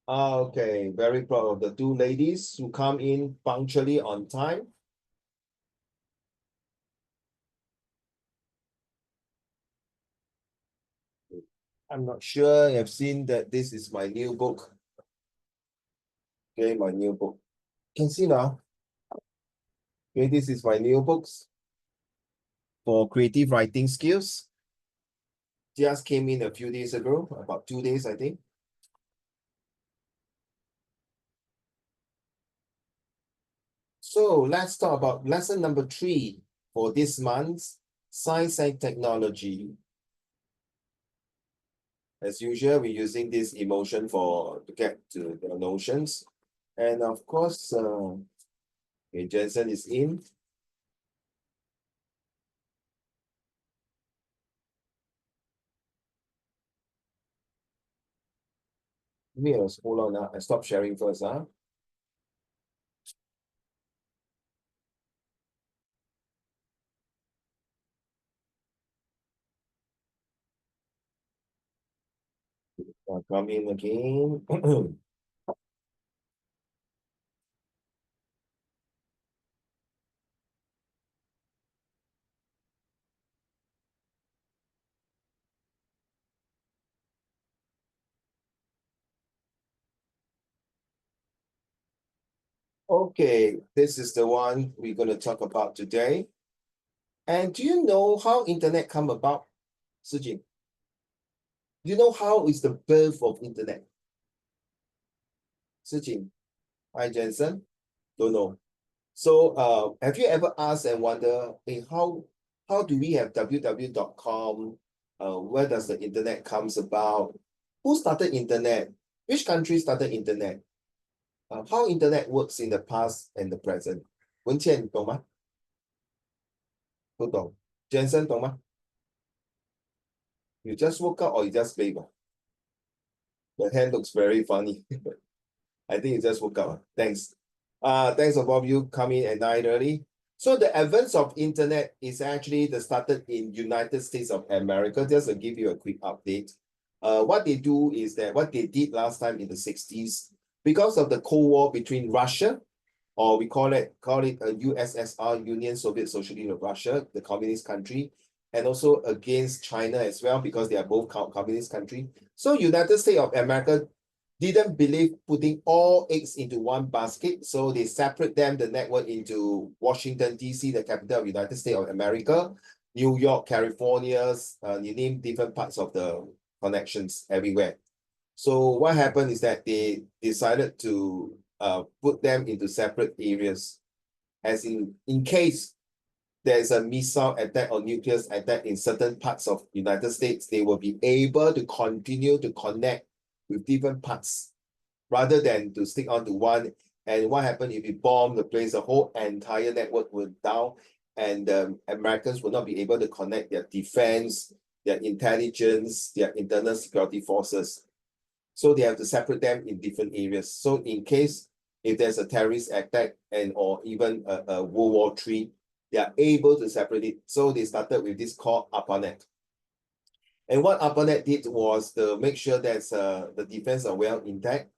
Okay, very proud of the two ladies who come in punctually on time. I'm not sure you have seen that this is my new book. Okay, my new book. You can see now. Okay, this is my new books for creative writing skills. Just came in a few days ago, about 2 days, I think. So let's talk about lesson number 3 for this month's Science and Technology. As usual, we're using this emotion to get to the notions. And of course, okay, Jensen is in. Hold on now. I stop sharing first. I'll come in again. Okay, this is the one we're going to talk about today. And do you know how internet come about, Sujin? Do you know how is the birth of internet? Sujin, hi Jensen, don't know. So have you ever asked and wonder, hey, how do we have www.com? Where does the internet comes about? Who started internet? Which country started internet? How internet works in the past and the present? 文倩懂吗？不懂。Jensen 懂吗？ You just woke up or you just sleep? The hand looks very funny. I think you just woke up. Thanks. Thanks for all of you coming at 9:30. So the advance of internet is actually started in United States of America. Just to give you a quick update. What they do is that what they did last time in the 60s, because of the Cold War between Russia, or we call it a USSR, Union Soviet Socialist of Russia, the communist country, and also against China as well, because they are both communist country. So United States of America didn't believe putting all eggs into one basket, so they separate them, the network, into Washington, D.C., the capital of United States of America, New York, California, you name different parts of the connections everywhere. So what happened is that they decided to put them into separate areas, as in case there's a missile attack or nuclear attack in certain parts of United States, they will be able to continue to connect with different parts rather than to stick on to one. And what happened if you bomb the place, the whole entire network will down, and Americans will not be able to connect their defense, their intelligence, their internal security forces. So they have to separate them in different areas. So in case if there's a terrorist attack or even a World War III, they are able to separate it. So they started with this called ARPANET. And what ARPANET did was to make sure that the defense are well intact.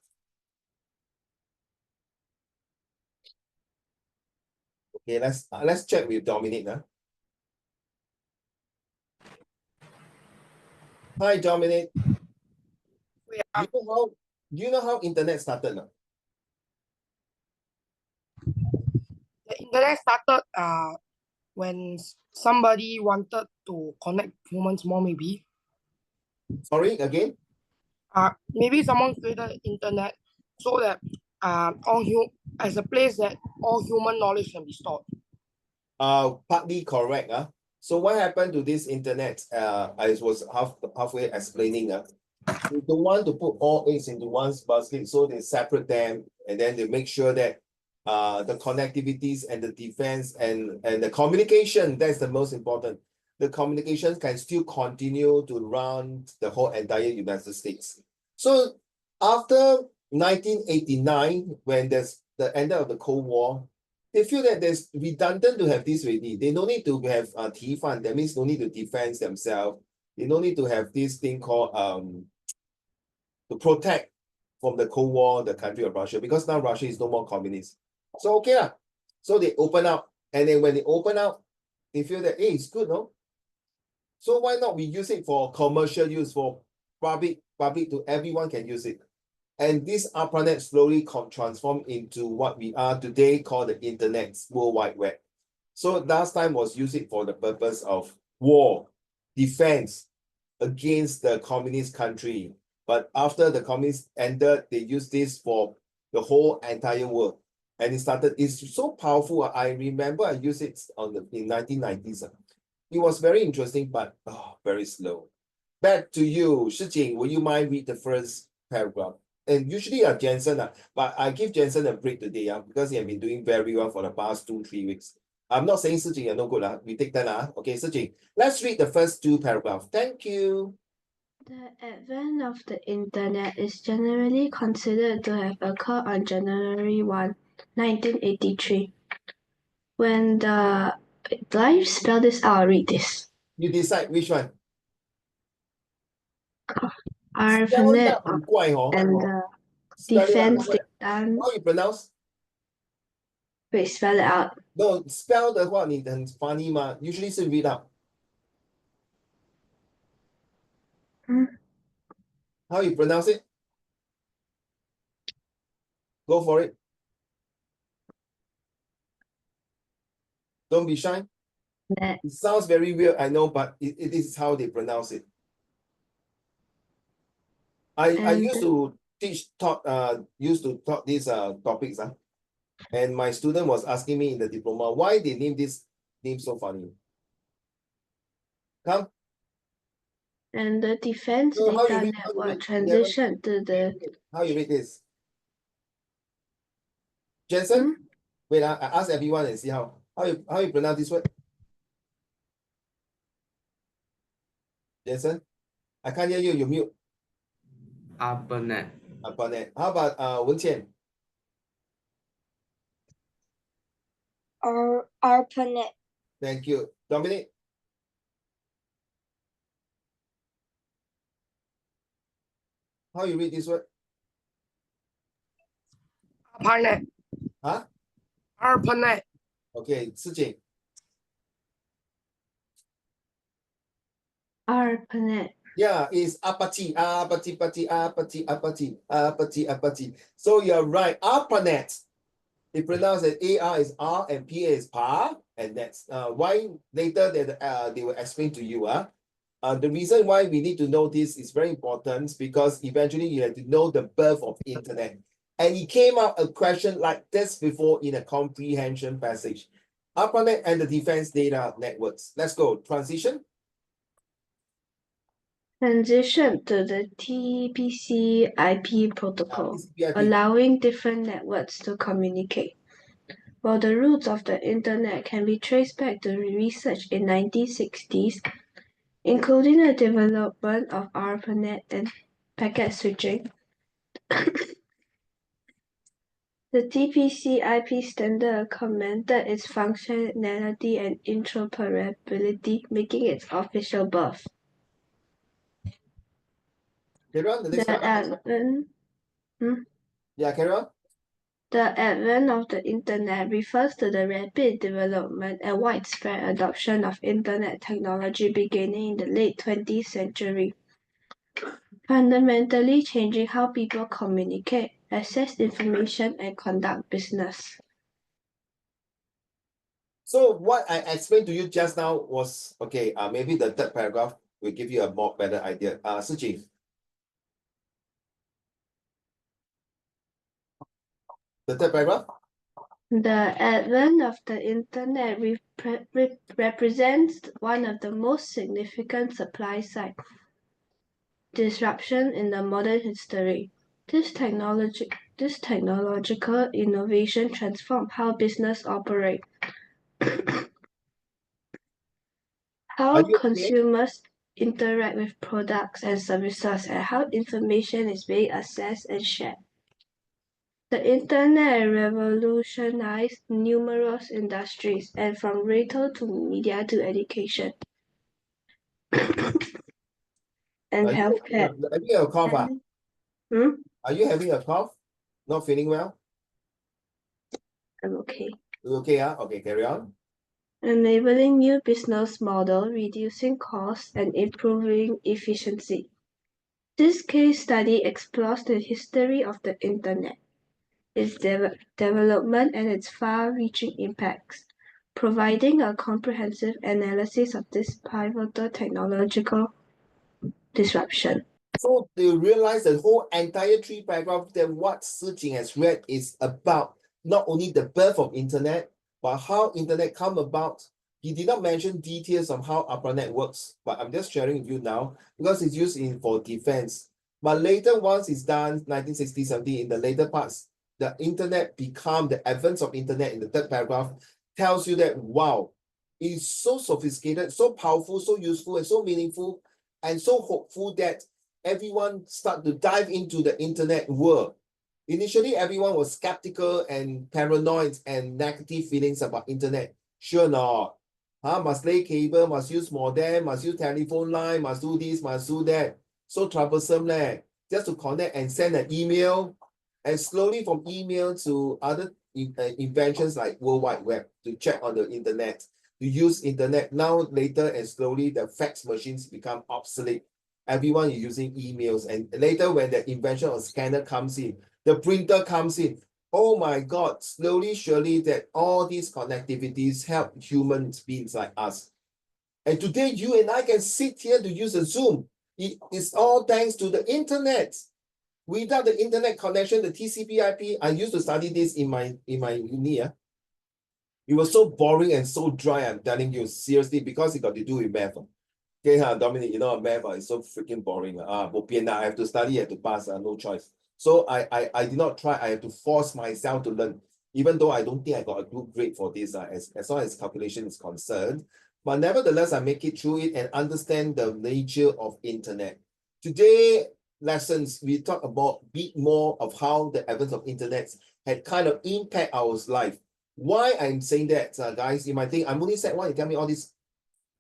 Okay, let's check with Dominic. Hi, Dominic. Do you know how internet started now? The internet started when somebody wanted to connect humans more, maybe. Sorry, again? Maybe someone created internet so that as a place that all human knowledge can be stored. Partly correct. So what happened to this internet? I was halfway explaining. They don't want to put all eggs into one basket, so they separate them, and then they make sure that the connectivities and the defense and the communication, that's the most important. The communications can still continue to run the whole entire United States. So after 1989, when there's the end of the Cold War, they feel that there's redundant to have this already. They don't need to have T-fund. That means no need to defend themselves. They don't need to have this thing called to protect from the Cold War, the country of Russia, because now Russia is no more communist. So okay lah. So they open up, and then when they open up, they feel that, hey, it's good, no? So why not we use it for commercial use, for public to everyone can use it. And this ARPANET slowly transformed into what we are today called the Internet, World Wide Web. So last time was used for the purpose of war, defense against the communist country. But after the communists ended, they used this for the whole entire world. And it's so powerful. I remember I used it in 1990s. It was very interesting, but very slow. Back to you, Shijing, will you mind read the first paragraph? And usually Jensen, but I give Jensen a break today because he has been doing very well for the past 2-3 weeks. I'm not saying Shijing you're no good. We take that. Okay, Shijing, let's read the first 2 paragraphs. Thank you. The advent of the Internet is generally considered to have occurred on January 1, 1983, when the... Do I spell this out or read this? You decide which one. ARPANET很怪哦 and the defense done. How you pronounce? Wait, spell it out. No, spell 的话你很 funny 嘛 usually 是 read out. How you pronounce it? Go for it. Don't be shy. It sounds very weird, I know, but it is how they pronounce it. I used to taught these topics, and my student was asking me in the diploma why they name this name so funny. Come. And the defense data network transition to the... How you read this? Jensen? Wait, I ask everyone and see how you pronounce this word. Jensen? I can't hear you, you mute. ARPANET. ARPANET. How about Wenqian? ARPANET. Thank you. Dominic? How you read this word? ARPANET. Huh? ARPANET. Okay, Sijing. ARPANET. Yeah, it's apati. So you're right. ARPANET. They pronounce that AR is R and PA is PA, and that's why later that they will explain to you. The reason why we need to know this is very important because eventually you have to know the birth of internet. And it came out a question like this before in a comprehension passage. ARPANET and the defense data networks. Let's go. Transition. Transition to the TCP/IP protocol, allowing different networks to communicate. While the roots of the Internet can be traced back to research in 1960s, including the development of ARPANET and packet switching, the TCP/IP standard augmented its functionality and interoperability, making its official birth. Carry on, Yeah, carry on. The advent of the Internet refers to the rapid development and widespread adoption of Internet technology beginning in the late 20th century, fundamentally changing how people communicate, access information, and conduct business. So what I explained to you just now was, okay, maybe the third paragraph will give you a more better idea. Sijing. The third paragraph? The advent of the Internet represents one of the most significant supply-side disruption in the modern history. This technological innovation transformed how business operate, how consumers interact with products and services, and how information is being accessed and shared. The Internet revolutionized numerous industries, and from retail to media to education and healthcare. I think I'll cough. Are you having a cough? Not feeling well? I'm okay. Okay, okay, carry on. Enabling new business model, reducing costs, and improving efficiency. This case study explores the history of the Internet, its development, and its far-reaching impacts, providing a comprehensive analysis of this pivotal technological disruption. So they realize the whole entire 3 paragraph that what Sijing has read is about not only the birth of internet, but how internet come about. He did not mention details of how ARPANET works, but I'm just sharing with you now because it's used for defense. But later, once it's done, 1960, 70, in the later parts, the internet become the advance of internet in the 3rd paragraph tells you that, wow, it's so sophisticated, so powerful, so useful, and so meaningful, and so hopeful that everyone start to dive into the internet world. Initially, everyone was skeptical and paranoid and negative feelings about internet. Sure not. Must lay cable, must use modem, must use telephone line, must do this, must do that. So troublesome leh. Just to connect and send an email. And slowly from email to other inventions like World Wide Web to check on the internet, to use internet. Now later and slowly the fax machines become obsolete. Everyone is using emails, and later when the invention of scanner comes in, the printer comes in. Oh my God, slowly, surely that all these connectivities help human beings like us. And today you and I can sit here to use a Zoom. It is all thanks to the internet. Without the internet connection, the TCP/IP, I used to study this in my uni. It was so boring and so dry, I'm telling you, seriously, because it got to do with math. Okay, Dominic, you know, math is so freaking boring. I have to study, I have to pass, no choice. So I did not try, I have to force myself to learn, even though I don't think I got a good grade for this, as long as calculation is concerned. But nevertheless, I make it through it and understand the nature of internet. Today, lessons, we talk about a bit more of how the advent of internet had kind of impact our life. Why I'm saying that, guys, you might think, I'm only Sec 1, you tell me all these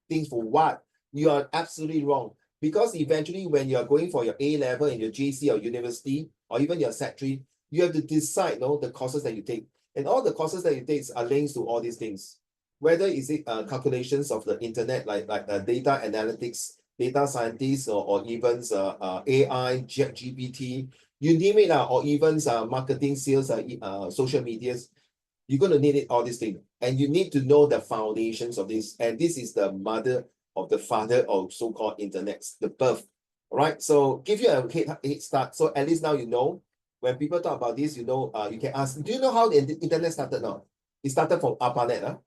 things for what? You are absolutely wrong. Because eventually when you're going for your A level in your JC or university, or even your Sec 3, you have to decide the courses that you take. And all the courses that you take are links to all these things. Whether is it calculations of the internet, like data analytics, data scientists, or even AI, GPT, you name it, or even marketing, sales, social medias, you're going to need it, all these things. And you need to know the foundations of this. And this is the mother of the father of so-called internet, the birth. All right. So give you a head start. So at least now you know, when people talk about this, you can ask, do you know how the internet started now? It started from ARPANET.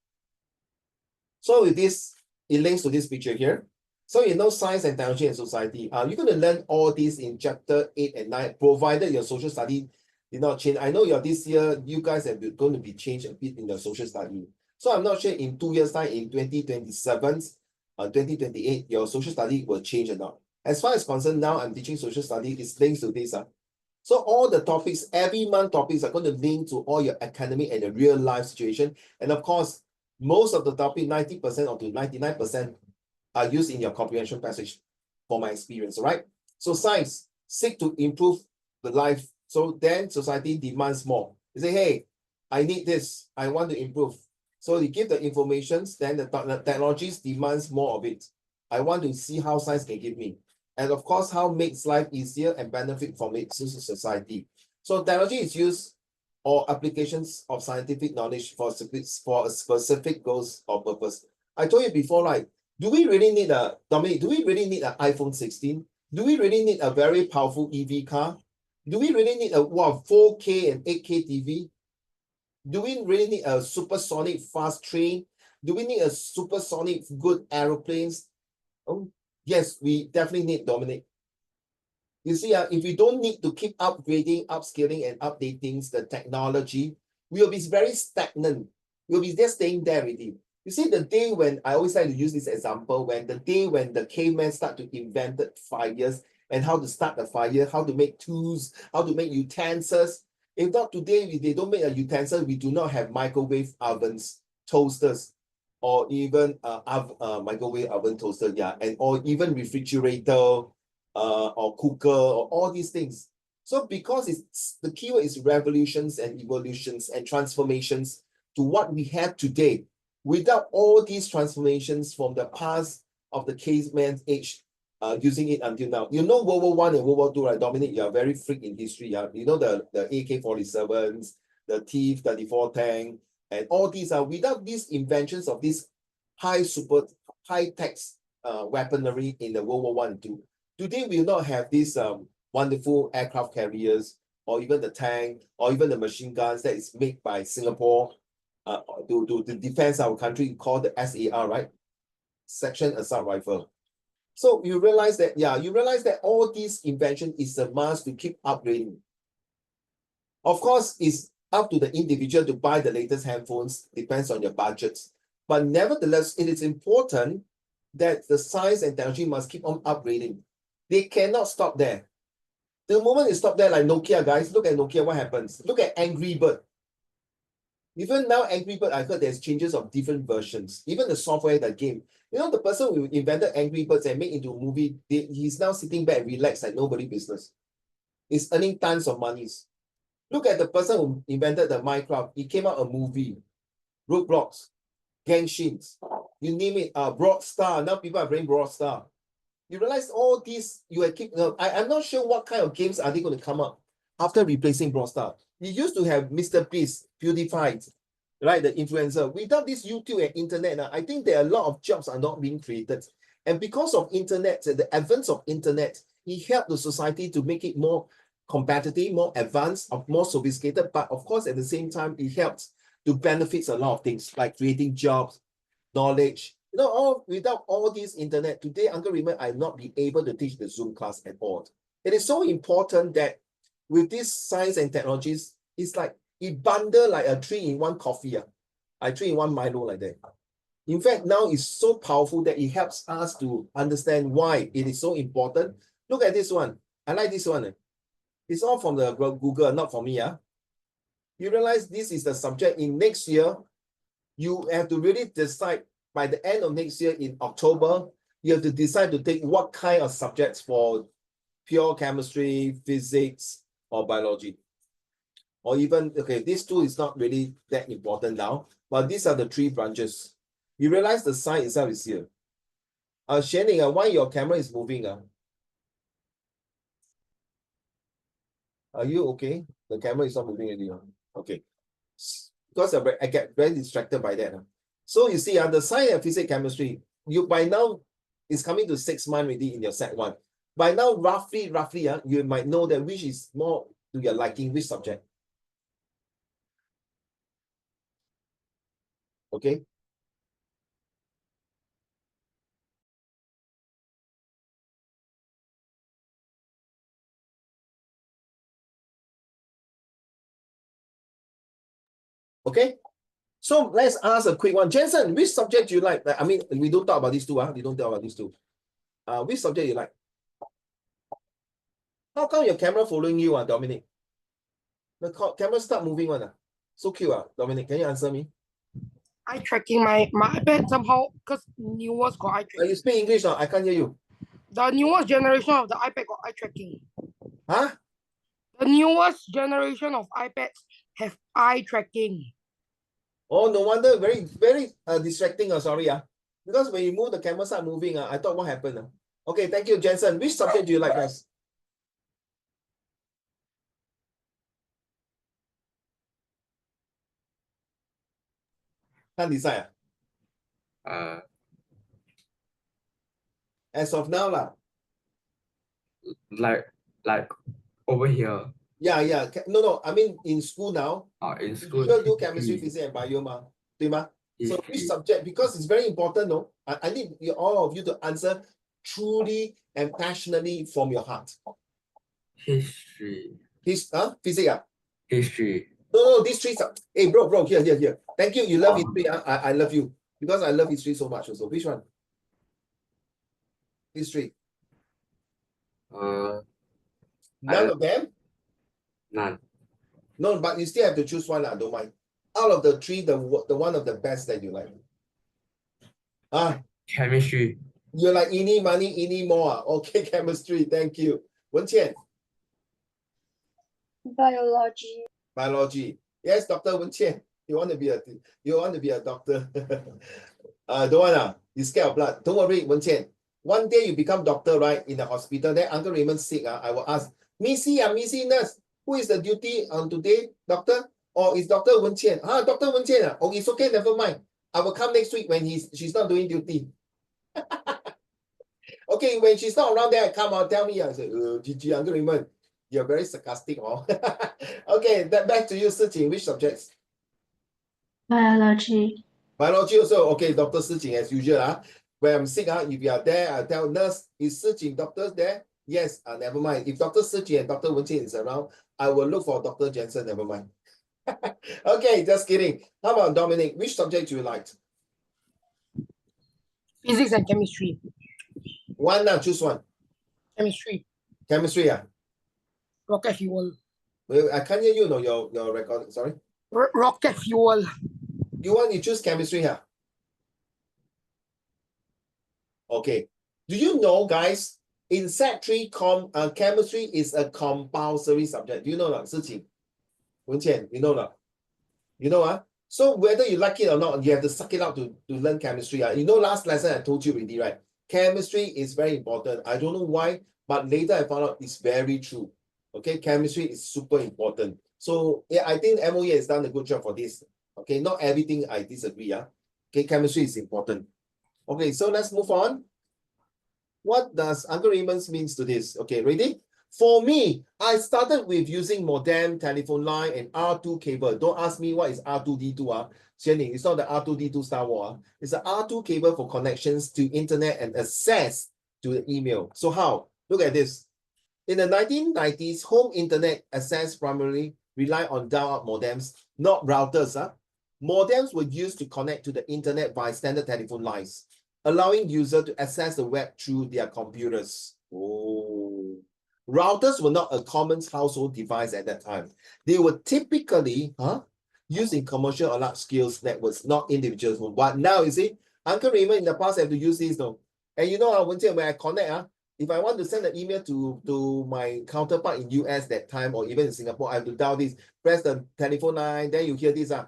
So with this, it links to this picture here. So you know science and technology and society. You're going to learn all this in chapter 8 and 9, provided your social study did not change. I know this year, you guys are going to be changed a bit in the social study. So I'm not sure in 2 years' time, in 2027, 2028, your social study will change or not. As far as concerned, now I'm teaching social study, it's links to this. So all the topics, every month topics are going to link to all your academic and the real life situation. And of course, most of the topic, 90% or to 99%, are used in your comprehension passage for my experience, right? So science seek to improve the life. So then society demands more. You say, hey, I need this. I want to improve. So you give the informations, then the technologies demands more of it. I want to see how science can give me. And of course, how makes life easier and benefit from it to society. So technology is used or applications of scientific knowledge for a specific goals or purpose. I told you before, like, do we really need Dominic, do we really need an iPhone 16? Do we really need a very powerful EV car? Do we really need a 4K and 8K TV? Do we really need a supersonic fast train? Do we need a supersonic good aeroplanes? Oh, yes, we definitely need, Dominic. You see, if we don't need to keep upgrading, upscaling, and updating the technology, we will be very stagnant. We'll be just staying there already. You see, the day when, I always like to use this example, when the cavemen start to invent fires and how to start a fire, how to make tools, how to make utensils. If not today, if they don't make a utensil, we do not have microwave ovens, toasters, or even microwave oven toaster, or even refrigerator, or cooker, or all these things. So because it's the keyword is revolutions and evolutions and transformations to what we have today. Without all these transformations from the past of the caveman age, using it until now. You know World War I and World War II, right? Dominic, you are very freak in history. Yeah? You know the AK-47s, the T-34 tank, and all these are without these inventions of these high-tech weaponry in the World War I and II. Today we will not have these wonderful aircraft carriers, or even the tank, or even the machine guns that is made by Singapore to defend our country, called the SAR, right? Section Assault Rifle. So you realize that, all these invention is a must to keep upgrading. Of course, it's up to the individual to buy the latest handphones, depends on your budgets. But nevertheless, it is important that the science and technology must keep on upgrading. They cannot stop there. The moment you stop there, like Nokia, guys, look at Nokia, what happens? Look at Angry Bird. Even now, Angry Bird, I heard there's changes of different versions. Even the software, the game. You know, the person who invented Angry Birds and made into a movie, he's now sitting back relaxed like nobody business. He's earning tons of monies. Look at the person who invented the Minecraft. He came out a movie. Roblox, Genshin, you name it. Broad Star. Now people are playing Broad Star. You realize all these, I'm not sure what kind of games are they going to come up after replacing Brawl Stars. You used to have Mr. Beast, PewDiePie, right, the influencer. Without this YouTube and internet, I think there are a lot of jobs are not being created. And because of internet, the advance of internet, it helped the society to make it more competitive, more advanced, more sophisticated. But of course, at the same time, it helps to benefit a lot of things like creating jobs, knowledge. You know, without all this internet, today, Uncle Raymond, I'll not be able to teach the Zoom class at all. It is so important that with this science and technologies, it's like it bundle like a 3-in-1 coffee, like 3-in-1 Milo like that. In fact, now it's so powerful that it helps us to understand why it is so important. Look at this one. I like this one. It's all from the Google, not from me. You realize this is the subject in next year. You have to really decide by the end of next year in October, you have to decide to take what kind of subjects for pure chemistry, physics, or biology. Or even, okay, these two is not really that important now, but these are the 3 branches. You realize the sign itself is here. Shannon, why your camera is moving? Are you okay? The camera is not moving anymore. Okay. Because I get very distracted by that. So you see, the science and physics chemistry, you by now is coming to 6 months already in your set 1. By now, roughly, you might know that which is more to your liking, which subject. Okay. Okay. So let's ask a quick one. Jensen, which subject do you like? I mean, we don't talk about these two. We don't talk about these two. Which subject you like? How come your camera following you, Dominic? The camera start moving one. So cute, Dominic. Can you answer me? Eye tracking, my iPad somehow, because newest got eye tracking. You speak English now. I can't hear you. The newest generation of the iPad got eye tracking. Huh? The newest generation of iPads have eye tracking. Oh, no wonder. Very, very distracting. Sorry. Because when you move, the camera start moving. I thought what happened. Okay, thank you, Jensen. Which subject do you like best? Can't decide. As of now, like over here. Yeah. No. I mean, in school now. In school. You do chemistry, physics, and bio, So which subject? Because it's very important, no? I need all of you to answer truly and passionately from your heart. History. Physics. History. No, these 3 Hey, bro, here. Thank you. You love history. I love you. Because I love history so much also. Which one? History. None of them? None. No, but you still have to choose one. I don't mind. Out of the 3, the one of the best that you like. Chemistry. You're like, eeny, money, eeny, more. Okay, chemistry. Thank you. Wenqian. Biology. Biology. Yes, Dr. Wen Qian. You want to be a doctor. Don't want you scared of blood. Don't worry, Wen Qian. One day you become doctor, right? In the hospital, then Uncle Raymond sick. I will ask, Missy, Missy nurse, who is the duty on today, doctor? Or is Dr. Wen Qian? Dr. Wen Qian. Oh, it's okay, never mind. I will come next week when she's not doing duty. Okay, when she's not around there, I come out, tell me. I say, GG, Uncle Raymond, you're very sarcastic. Okay, back to you, Siqing. Which subjects? Biology. Biology also. Okay, Dr. Siqing, as usual. When I'm sick, if you are there, I tell nurse, is Siqing doctor there? Yes, never mind. If Dr. Siqing and Dr. Wen Qian is around, I will look for Dr. Jensen, never mind. Okay, just kidding. How about Dominic? Which subject do you like? Physics and chemistry. One now, choose one. Chemistry. Chemistry, Rocket fuel. Well, I can't hear you, no, your recording, sorry. Rocket fuel. You choose chemistry here. Okay. Do you know, guys, in Set 3, chemistry is a compulsory subject. Do you know that, Siqing? Wen Qian, you know that? You know, so whether you like it or not, you have to suck it out to learn chemistry. You know, last lesson I told you already, right? Chemistry is very important. I don't know why, but later I found out it's very true. Okay, chemistry is super important. So yeah, I think MOE has done a good job for this. Okay, not everything I disagree. Okay, chemistry is important. Okay, so let's move on. What does Uncle Raymond means to this? Okay, ready? For me, I started with using modem, telephone line, and R2 cable. Don't ask me what is R2D2. Xianing, it's not the R2D2 Star Wars. It's the R2 cable for connections to internet and access to the email. So how? Look at this. In the 1990s, home internet access primarily relied on dial-up modems, not routers. Modems were used to connect to the internet by standard telephone lines, allowing users to access the web through their computers. Oh. Routers were not a common household device at that time. They were typically used in commercial or large-scale networks, not individuals. But now, you see, Uncle Raymond in the past have to use these, no? And you know, when I connect, if I want to send an email to my counterpart in US that time, or even in Singapore, I have to dial this, press the telephone line, then you hear this, that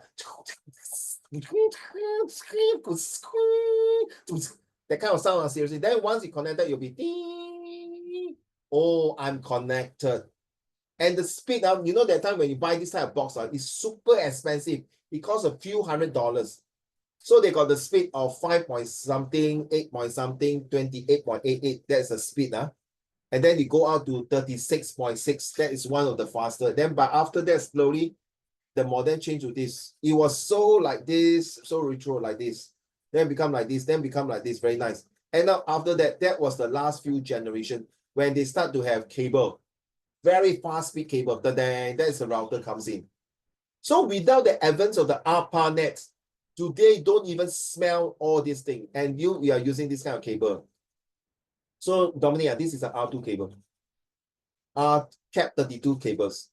kind of sound, seriously. Then once you connected, you'll be ding. Oh, I'm connected. And the speed, you know that time when you buy this type of box, it's super expensive. It costs a few $100s. So they got the speed of 5 point something, 8 point something, 28.88. That's the speed. And then you go out to 36.6. That is one of the faster. Then, but after that, slowly, the modem changed to this. It was so like this, so retro like this. Then become like this, then become like this. Very nice. And now after that, that was the last few generations when they start to have cable. Very fast speed cable. Then that's the router comes in. So without the advent of the ARPANET, today don't even smell all these things. And we are using this kind of cable. So Dominic, this is an R2 cable. Cat 32 cables.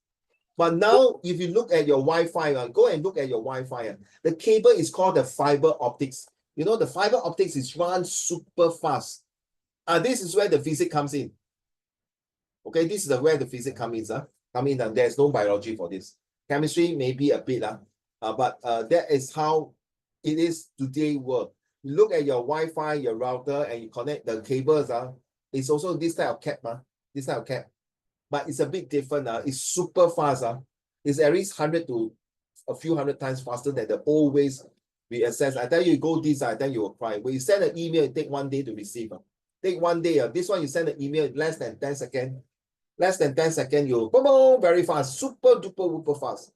But now, if you look at your Wi-Fi, go and look at your Wi-Fi. The cable is called the fiber optics. You know, the fiber optics is run super fast. This is where the physics comes in. Okay, this is where the physics comes in. And there's no biology for this. Chemistry maybe a bit, but that is how it is today work. You look at your Wi-Fi, your router, and you connect the cables. It's also this type of cap. This type of cap. But it's a bit different. It's super fast. It's at least 100 to a few hundred times faster than the old ways we access. I tell you, go this, then you will cry. When you send an email, it take 1 day to receive. Take 1 day. This one, you send an email, less than 10 seconds. Less than 10 seconds, you boom, boom, very fast. Super duper, super fast.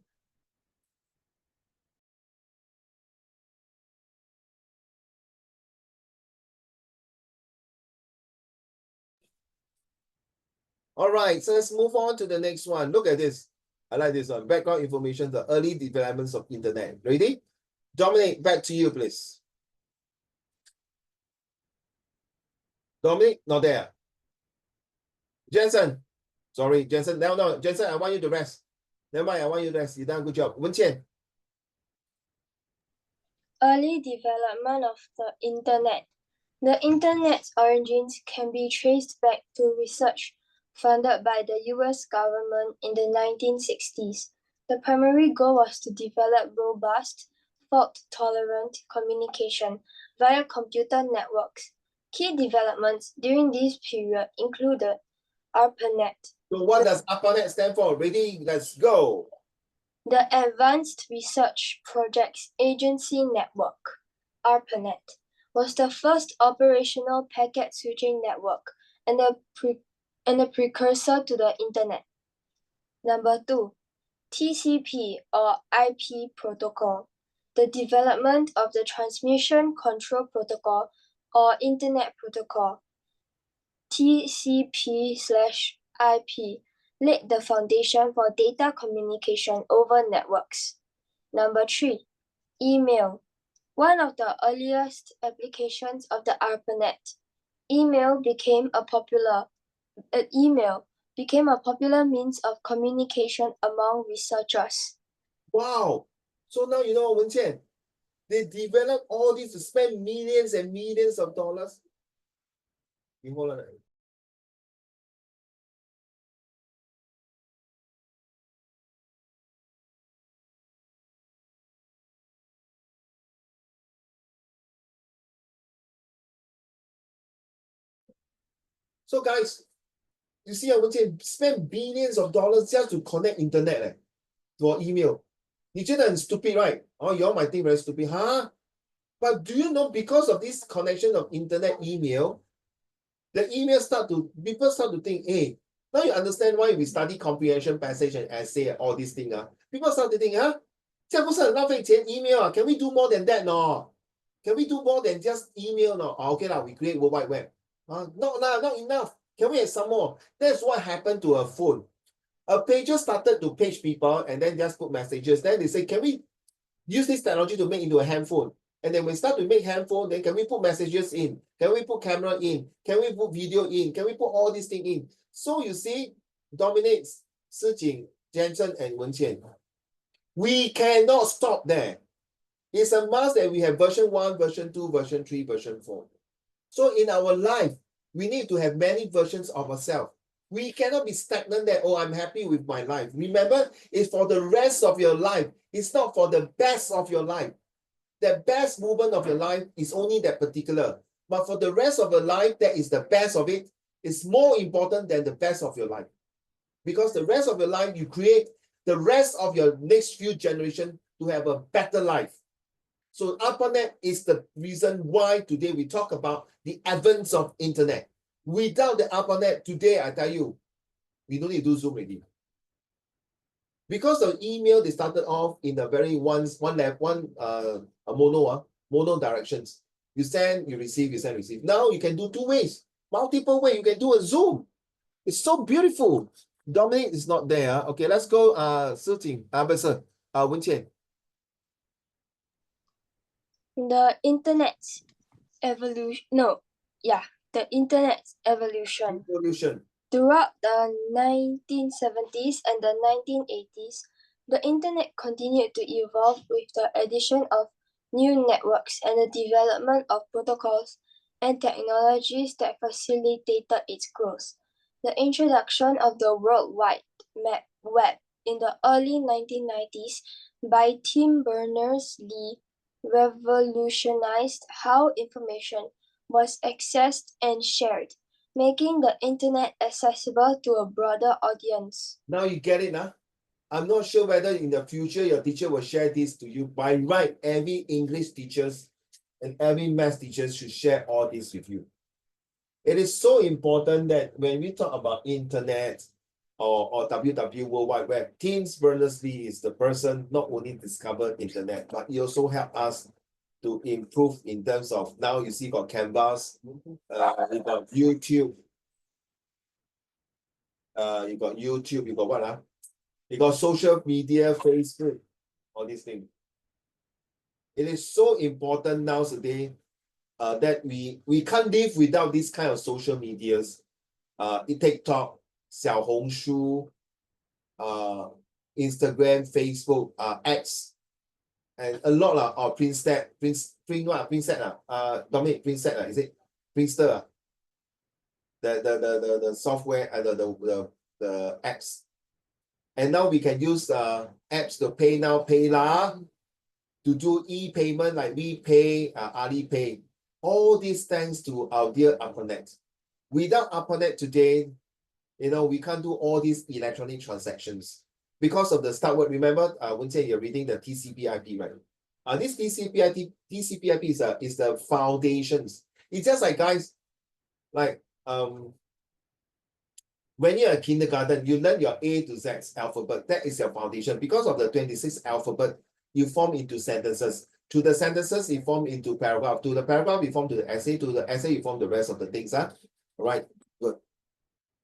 All right, so let's move on to the next one. Look at this. I like this one. Background information, the early developments of internet. Ready? Dominic, back to you, please. Dominic, not there. Jensen. Sorry, Jensen. No, Jensen, I want you to rest. Never mind, I want you to rest. You done a good job. Wen Qian. Early development of the Internet. The Internet's origins can be traced back to research funded by the US government in the 1960s. The primary goal was to develop robust, fault-tolerant communication via computer networks. Key developments during this period included ARPANET, So what does ARPANET stand for? Ready? Let's go. the Advanced Research Projects Agency Network, ARPANET, was the first operational packet switching network and a precursor to the Internet. Number 2, TCP or IP protocol, the development of the Transmission Control Protocol or Internet Protocol. TCP/IP laid the foundation for data communication over networks. Number 3, email. One of the earliest applications of the ARPANET, email became a popular means of communication among researchers. Wow. So now you know, Wen Qian, they develop all these to spend millions and millions of dollars. You hold on. So guys, you see, I would say spend billions of dollars just to connect internet to our email. 你觉得很 stupid, right? Oh, you all might think very stupid, huh? But do you know because of this connection of internet email, the email people start to think, hey, now you understand why we study comprehension, passage, and essay, all these things. People start to think, huh? 这样不是很浪费钱 email? Can we do more than that? No. Can we do more than just email? No. Oh, okay, we create World Wide Web. Not enough. Can we have some more? That's what happened to a phone. A pager started to page people and then just put messages. Then they say, can we use this technology to make into a handphone? And then we start to make handphone, then can we put messages in? Can we put camera in? Can we put video in? Can we put all these things in? So you see, dominates Sijing, Jensen, and Wen Qian. We cannot stop there. It's a must that we have version 1, version 2, version 3, version 4. So in our life, we need to have many versions of ourselves. We cannot be stagnant that, oh, I'm happy with my life. Remember, it's for the rest of your life. It's not for the best of your life. The best moment of your life is only that particular. But for the rest of your life, that is the best of it. It's more important than the best of your life. Because the rest of your life, you create the rest of your next few generations to have a better life. So ARPANET is the reason why today we talk about the advance of internet. Without the ARPANET, today I tell you, we don't need to do Zoom already. Because of email, they started off in a very mono directions. You send, you receive, you send, receive. Now you can do 2 ways, multiple ways. You can do a Zoom. It's so beautiful. Dominic is not there. Okay, let's go. Sijing, Wen Qian. The Internet's evolution. The Internet's evolution. Throughout the 1970s and the 1980s, the Internet continued to evolve with the addition of new networks and the development of protocols and technologies that facilitated its growth. The introduction of the World Wide Web in the early 1990s by Tim Berners-Lee revolutionized how information was accessed and shared, making the internet accessible to a broader audience. Now you get it, huh? I'm not sure whether in the future your teacher will share this to you. By right, every English teachers and every math teachers should share all this with you. It is so important that when we talk about internet or WW World Wide Web, Tim Berners-Lee is the person not only discovered internet, but he also helped us to improve in terms of, now you see got Canvas, you got YouTube, you got what? You got social media, Facebook, all these things. It is so important nowadays that we can't live without this kind of social medias. TikTok, 小红书, Instagram, Facebook, X, and a lot of Dominic, Princet, is it? Friendster. the software and the apps. And now we can use apps to pay now, pay lah, to do e-payment like WePay, Alipay. All these thanks to our dear ARPANET. Without ARPANET today, we can't do all these electronic transactions because of the start word. Remember, Wen-Jian, you're reading the TCP/IP, right? This TCP/IP is the foundations. It's just like, guys, like when you're a kindergarten, you learn your A to Z alphabet. That is your foundation. Because of the 26 alphabet, you form into sentences. To the sentences, you form into paragraph. To the paragraph, you form to the essay. To the essay, you form the rest of the things. All right, good.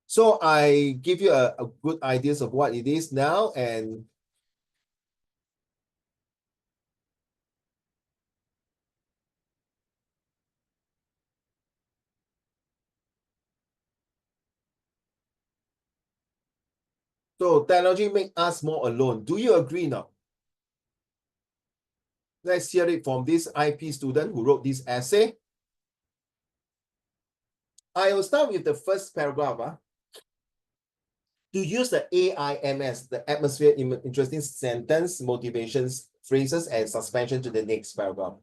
So I give you a good ideas of what it is now. And so technology makes us more alone. Do you agree now? Let's hear it from this IP student who wrote this essay. I will start with the first paragraph. To use the AIMS, the atmosphere, interesting sentence, motivations, phrases, and suspension to the next paragraph.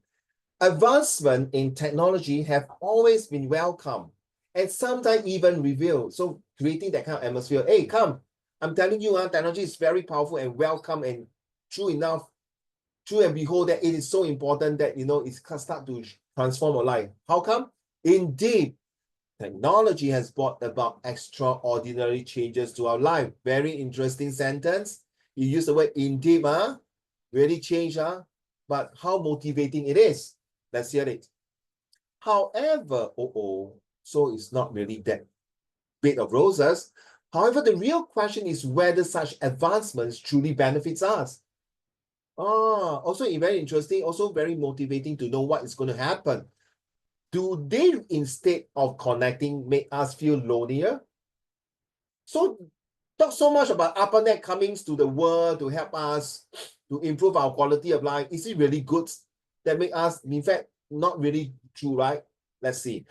Advancement in technology have always been welcome and sometimes even revealed. So creating that kind of atmosphere. Hey, come, I'm telling you, technology is very powerful and welcome, and true enough, true and behold that it is so important that, it can start to transform our life. How come? Indeed, technology has brought about extraordinary changes to our life. Very interesting sentence. You use the word indeed, really change, but how motivating it is. Let's hear it. However, so it's not really that bed of roses. However, the real question is whether such advancements truly benefits us. Also very interesting, also very motivating to know what is going to happen. Do they, instead of connecting, make us feel lonelier? So, talk so much about ARPANET coming to the world to help us to improve our quality of life. Is it really good that make us, in fact, not really true, right? Let's see.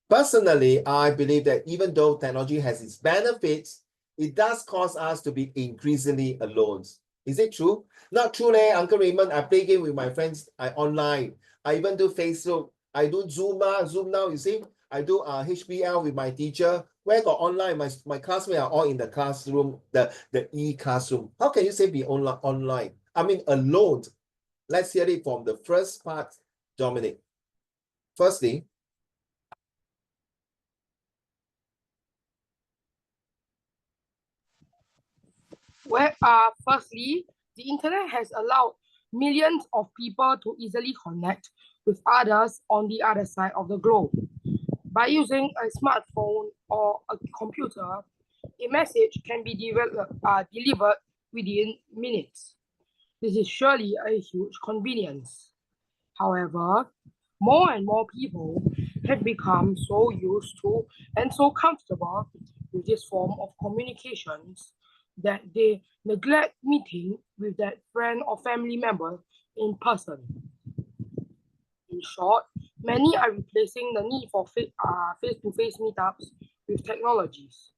Personally, I believe that even though technology has its benefits, it does cause us to be increasingly alone. Is it true? Not true, Uncle Raymond. I play game with my friends online. I even do Facebook. I do Zoom now, you see. I do HBL with my teacher. Where got online? My classmates are all in the classroom, the e-classroom. How can you say be online? I mean, alone. Let's hear it from the first part, Dominic. Firstly, firstly, the internet has allowed millions of people to easily connect with others on the other side of the globe. By using a smartphone or a computer, a message can be delivered within minutes. This is surely a huge convenience. However, more and more people have become so used to and so comfortable with this form of communications that they neglect meeting with that friend or family member in person. In short, many are replacing the need for face-to-face meetups with technologies.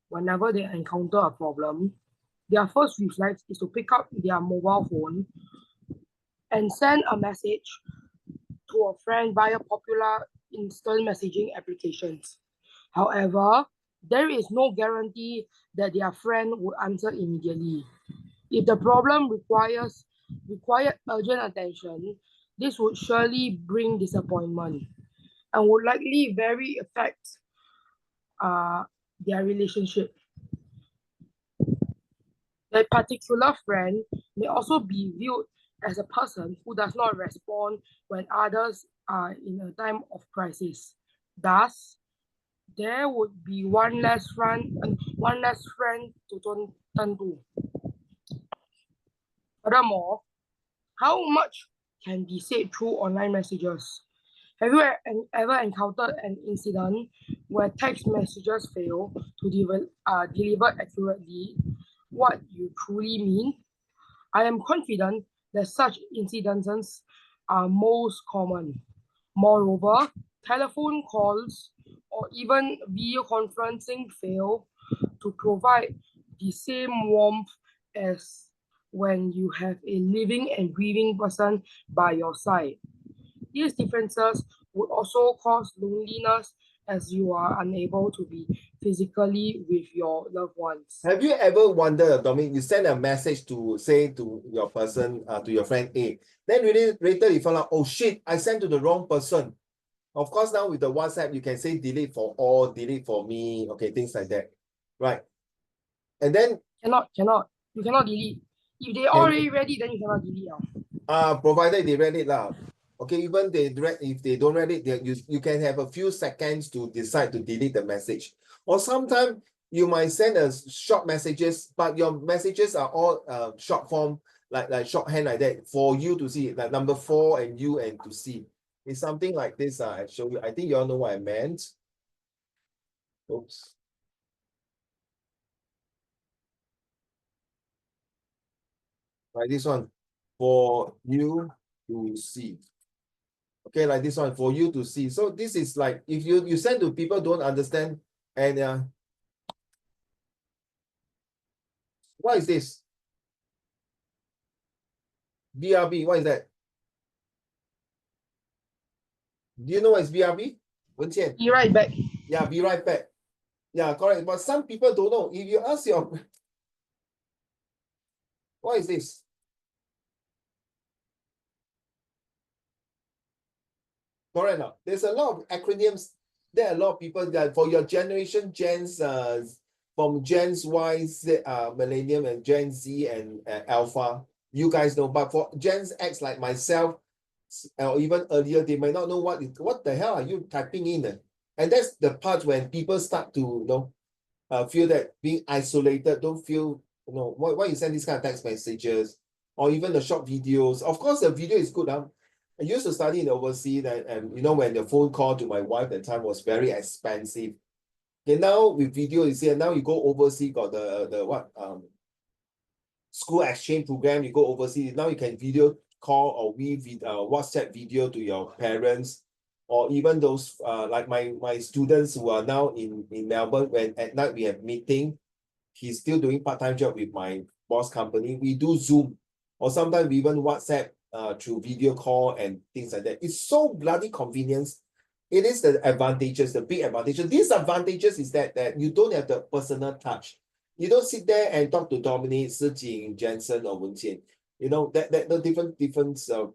Whenever they encounter a problem, their first reflex is to pick up their mobile phone and send a message to a friend via popular instant messaging applications. However, there is no guarantee that their friend would answer immediately. If the problem required urgent attention, this would surely bring disappointment and would likely very affect their relationship. That particular friend may also be viewed as a person who does not respond when others are in a time of crisis. Thus, there would be one less friend to turn to. Furthermore, how much can be said through online messages? Have you ever encountered an incident where text messages fail to deliver accurately what you truly mean? I am confident that such incidents are most common. Moreover, telephone calls or even video conferencing fail to provide the same warmth as when you have a living and breathing person by your side. These differences would also cause loneliness as you are unable to be physically with your loved ones. Have you ever wondered, Dominic, you send a message to say to your person, to your friend A, then really later you found out, oh shit, I sent to the wrong person. Of course, now with the WhatsApp, you can say delete for all, delete for me, okay, things like that, right? And then You cannot delete. If they already read it, then you cannot delete. provided they read it lah. Okay, even if they don't read it, you can have a few seconds to decide to delete the message. Or sometimes you might send a short messages, but your messages are all short form, like shorthand like that for you to see, like number 4 and you and to see. It's something like this. I show you. I think you all know what I meant. Oops. Like this one, for you to see. Okay, like this one, for you to see. So this is like, if you send to people don't understand, and what is this? BRB, what is that? Do you know what is BRB? Wenqian? Be right back. Yeah, be right back. Yeah, correct. But some people don't know. If you ask your, what is this? Correct now. There's a lot of acronyms. There are a lot of people that for your generation, Gens, from Gens Y, Z, Millennium, and Gen Z and Alpha, you guys know. But for Gens X, like myself, or even earlier, they might not know what the hell are you typing in. And that's the part when people start to feel that being isolated, don't feel, why you send these kind of text messages or even the short videos. Of course, the video is good. I used to study in overseas, and when the phone call to my wife at the time was very expensive. Okay, now with video, you see, and now you go overseas, got the school exchange program, you go overseas, now you can video call or WhatsApp video to your parents, or even those like my students who are now in Melbourne, when at night we have meeting, he's still doing part-time job with my boss company. We do Zoom, or sometimes we even WhatsApp through video call and things like that. It's so bloody convenience. It is the advantages, the big advantages. Disadvantages is that you don't have the personal touch. You don't sit there and talk to Dominic, Sijing, Jensen, or Wenqian. That the different feelings are,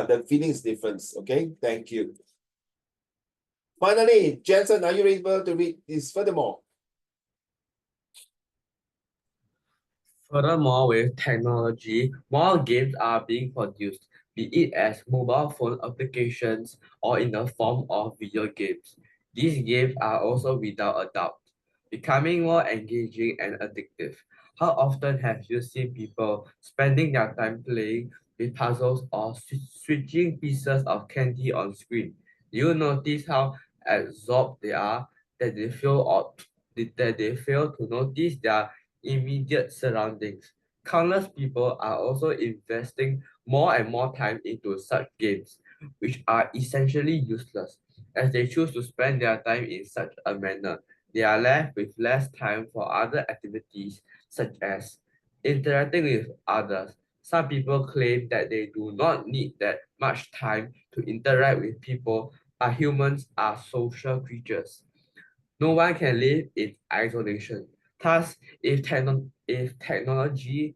the feelings different. Okay, thank you. Finally, Jensen, are you able to read this furthermore? Furthermore, with technology, more games are being produced, be it as mobile phone applications or in the form of video games. These games are also, without a doubt, becoming more engaging and addictive. How often have you seen people spending their time playing with puzzles or switching pieces of candy on screen? Do you notice how absorbed they are that they fail to notice their immediate surroundings? Countless people are also investing more and more time into such games, which are essentially useless, as they choose to spend their time in such a manner. They are left with less time for other activities, such as interacting with others. Some people claim that they do not need that much time to interact with people, but humans are social creatures. No one can live in isolation. Thus, if technology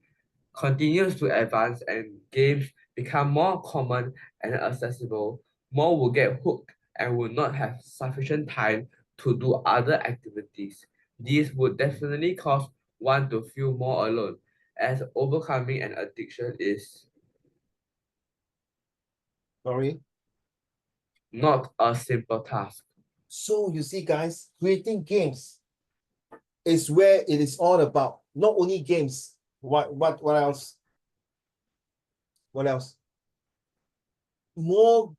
continues to advance and games become more common and accessible, more will get hooked and will not have sufficient time to do other activities. This would definitely cause one to feel more alone, as overcoming an addiction is Sorry. not a simple task. So you see, guys, creating games is where it is all about. Not only games. What else? What else? More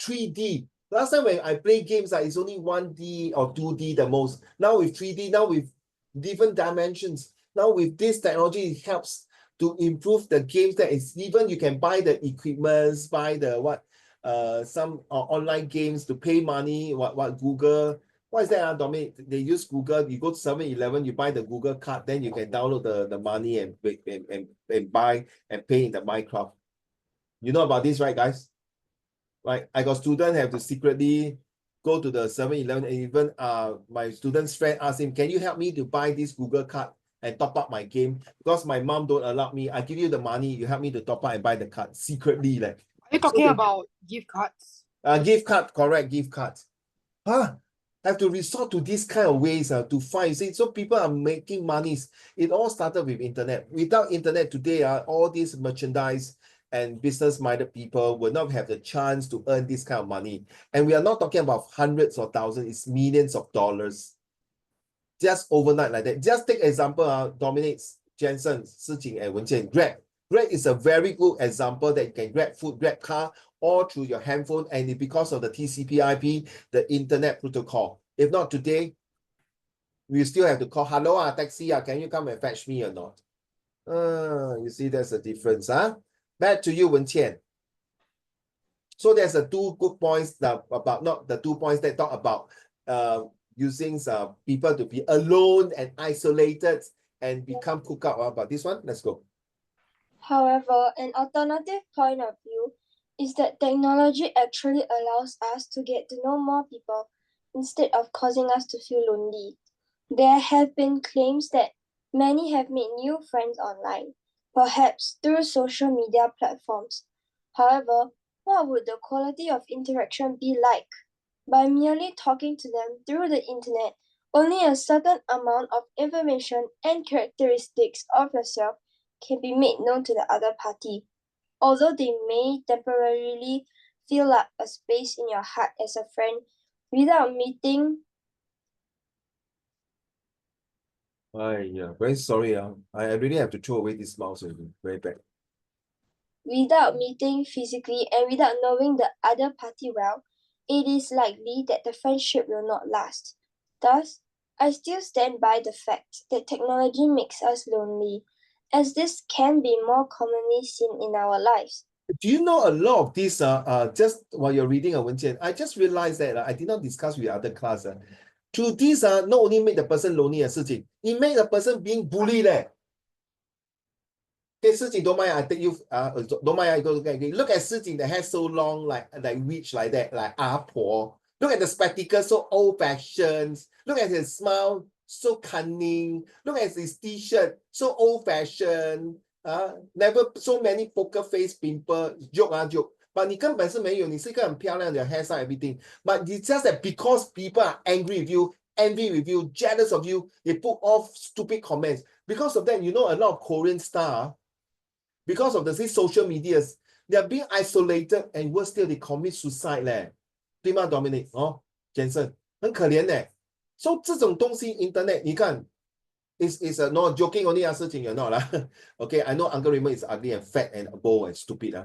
3D. Last time when I play games, it's only 1D or 2D the most. Now with 3D, now with different dimensions. Now with this technology, it helps to improve the games. That is, even you can buy the equipments, buy the some online games to pay money, what Google, what is that, Dominic? They use Google, you go to 7-Eleven, you buy the Google card, then you can download the money and buy and pay in the Minecraft. You know about this, right, guys? Right, I got students have to secretly go to the 7-Eleven, and even my student's friend asked him, can you help me to buy this Google card and top up my game? Because my mom don't allow me. I give you the money, you help me to top up and buy the card secretly. Like, Are you talking about gift cards? Gift card, correct, gift cards. Have to resort to these kind of ways to find. You see, so people are making monies. It all started with internet. Without internet today, all these merchandise and business-minded people will not have the chance to earn this kind of money. And we are not talking about hundreds or thousands, it's millions of dollars. Just overnight like that. Just take example, Dominic, Jensen, Siqing, and Wenjian. Grab. Grab is a very good example that you can grab food, grab car, all through your handphone, and because of the TCP/IP, the internet protocol. If not today, we still have to call, hello, taxi, can you come and fetch me or not? You see, there's a difference. Back to you, Wenqian. So there's two good points that about, not the 2 points that talk about using people to be alone and isolated and become cooked up. But this one, let's go. However, an alternative point of view is that technology actually allows us to get to know more people instead of causing us to feel lonely. There have been claims that many have made new friends online, perhaps through social media platforms. However, what would the quality of interaction be like? By merely talking to them through the internet, only a certain amount of information and characteristics of yourself can be made known to the other party. Although they may temporarily fill up a space in your heart as a friend, without meeting. Very sorry. I really have to throw away this mouse. Very bad. Without meeting physically and without knowing the other party well, it is likely that the friendship will not last. Thus, I still stand by the fact that technology makes us lonely, as this can be more commonly seen in our lives. Do you know a lot of this, just while you're reading, Wenjian, I just realized that I did not discuss with other class. Through this, not only make the person lonely, it make the person being bullied. Okay, Siqing, don't mind, I take you, don't mind, I go look at Siqing, the hair so long, like witch like that, like po. Look at the spectacles, so old-fashioned. Look at his smile, so cunning. Look at his t-shirt, so old-fashioned. Never so many poker face pimple, joke. But 你根本是没有，你是一个很漂亮的 hairstyle, everything. But it's just that because people are angry with you, envy with you, jealous of you, they put off stupid comments. Because of that, you know, a lot of Korean stars, because of these social medias, they are being isolated, and worse still, they commit suicide. 对吗 Dominic? Jensen, 很可怜呢。So 这种东西 internet 你看 is not joking only Siqing, you're not Okay, I know Uncle Raymond is ugly and fat and bold and stupid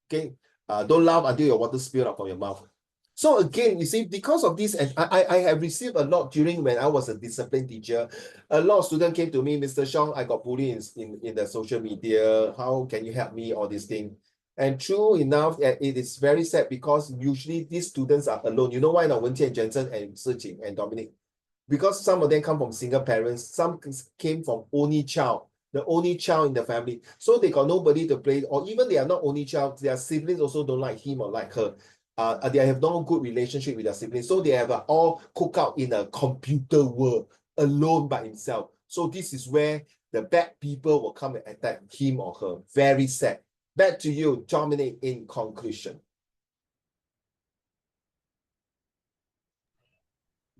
Okay, don't laugh until your water spill out from your mouth. So again, you see, because of this, and I have received a lot during when I was a discipline teacher. A lot of students came to me, Mr. Xiong, I got bullied in the social media. How can you help me? All these things. And true enough, it is very sad because usually these students are alone. You know why not? Wenqian, Jensen, and Siqing, and Dominic. Because some of them come from single parents, some came from only child, the only child in the family. So they got nobody to play, or even they are not only child, their siblings also don't like him or like her. They have no good relationship with their siblings. So they have all cooked out in a computer world, alone by himself. So this is where the bad people will come and attack him or her. Very sad. Back to you, Dominic, in conclusion.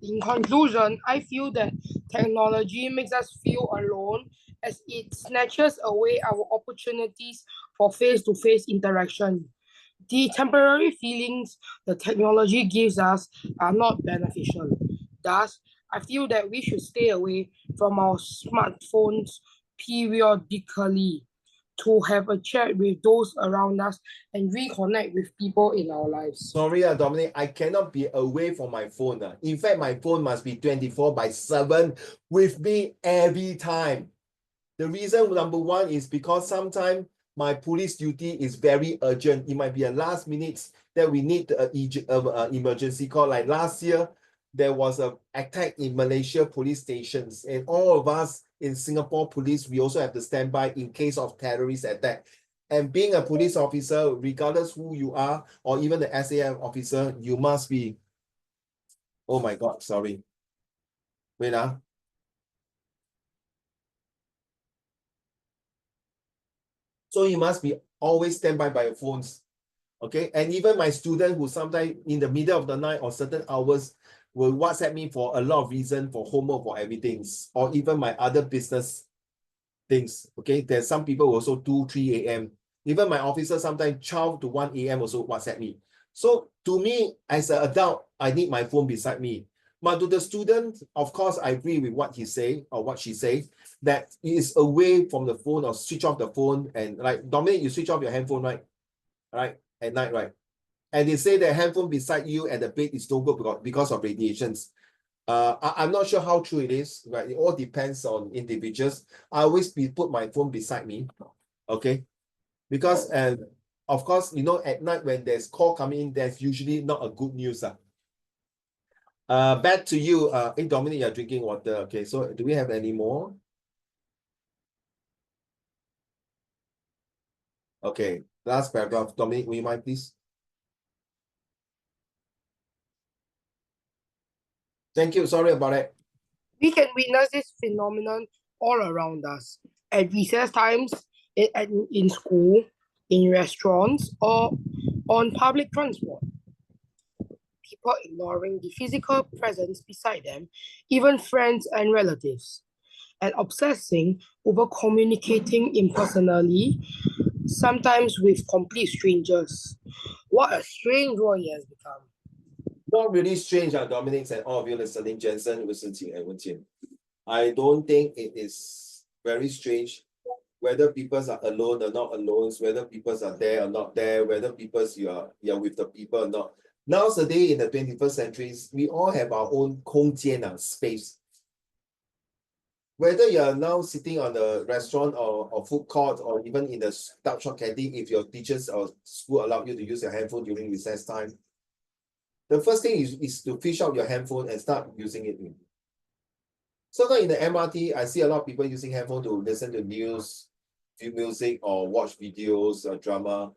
In conclusion, I feel that technology makes us feel alone as it snatches away our opportunities for face-to-face interaction. The temporary feelings the technology gives us are not beneficial. Thus, I feel that we should stay away from our smartphones periodically to have a chat with those around us and reconnect with people in our lives. Sorry, Dominic, I cannot be away from my phone. In fact, my phone must be 24/7 with me every time. The reason, number one, is because sometimes my police duty is very urgent. It might be a last minute that we need an emergency call. Like last year, there was an attack in Malaysia police stations, and all of us in Singapore police, we also have to stand by in case of terrorist attack. And being a police officer, regardless who you are, or even the SAF officer, you must be, oh my God, sorry. Wait. So you must be always stand by your phones. Okay. And even my student who sometimes in the middle of the night or certain hours will WhatsApp me for a lot of reason, for homework, for everything, or even my other business things. Okay. There's some people also 2, 3 a.m. Even my officer sometimes 12 to 1 a.m. also WhatsApp me. So to me, as an adult, I need my phone beside me. But to the student, of course, I agree with what he say or what she says, that it is away from the phone or switch off the phone. And like Dominic, you switch off your handphone, right? Right? At night, right? And they say that handphone beside you at the bed is no good because of radiations. I'm not sure how true it is, right? It all depends on individuals. I always put my phone beside me, okay? Because of course, you know, at night when there's call coming in, there's usually not a good news. Back to you. Hey, Dominic, you're drinking water. Okay, so do we have any more? Okay, last paragraph. Dominic, will you mind, please? Thank you. Sorry about it. We can witness this phenomenon all around us at recess times, in school, in restaurants, or on public transport. People ignoring the physical presence beside them, even friends and relatives, and obsessing over communicating impersonally, sometimes with complete strangers. What a strange world it has become. Not really strange, Dominic and all of you listening, Jensen, Wisenting, and Wenjian. I don't think it is very strange whether people are alone or not alone, whether people are there or not there, whether people you're with the people or not. Nowadays, in the 21st century, we all have our own 空间 space. Whether you're now sitting on a restaurant or food court or even in the dark shop canteen, if your teachers or school allow you to use your handphone during recess time, the first thing is to fish out your handphone and start using it. So now in the MRT, I see a lot of people using handphone to listen to news, view music, or watch videos or drama.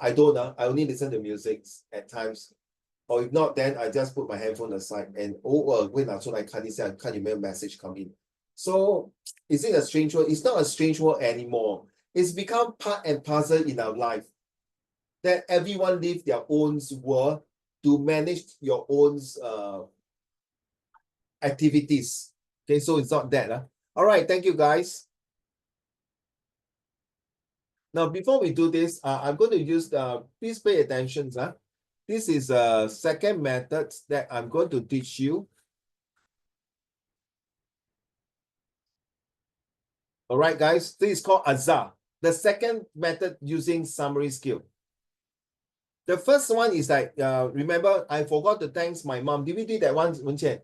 I don't know. I only listen to music at times. Or if not, then I just put my handphone aside and wait until I can't email message come in. So is it a strange world? It's not a strange world anymore. It's become part and parcel in our life that everyone live their own world to manage your own activities. Okay, so it's not that. All right, thank you guys. Now, before we do this, I'm going to use please pay attention. This is a second method that I'm going to teach you. All right, guys, this is called Azar. The second method using summary skill. The first one is like, remember, I forgot to thank my mom. Did we do that once, Wenqian?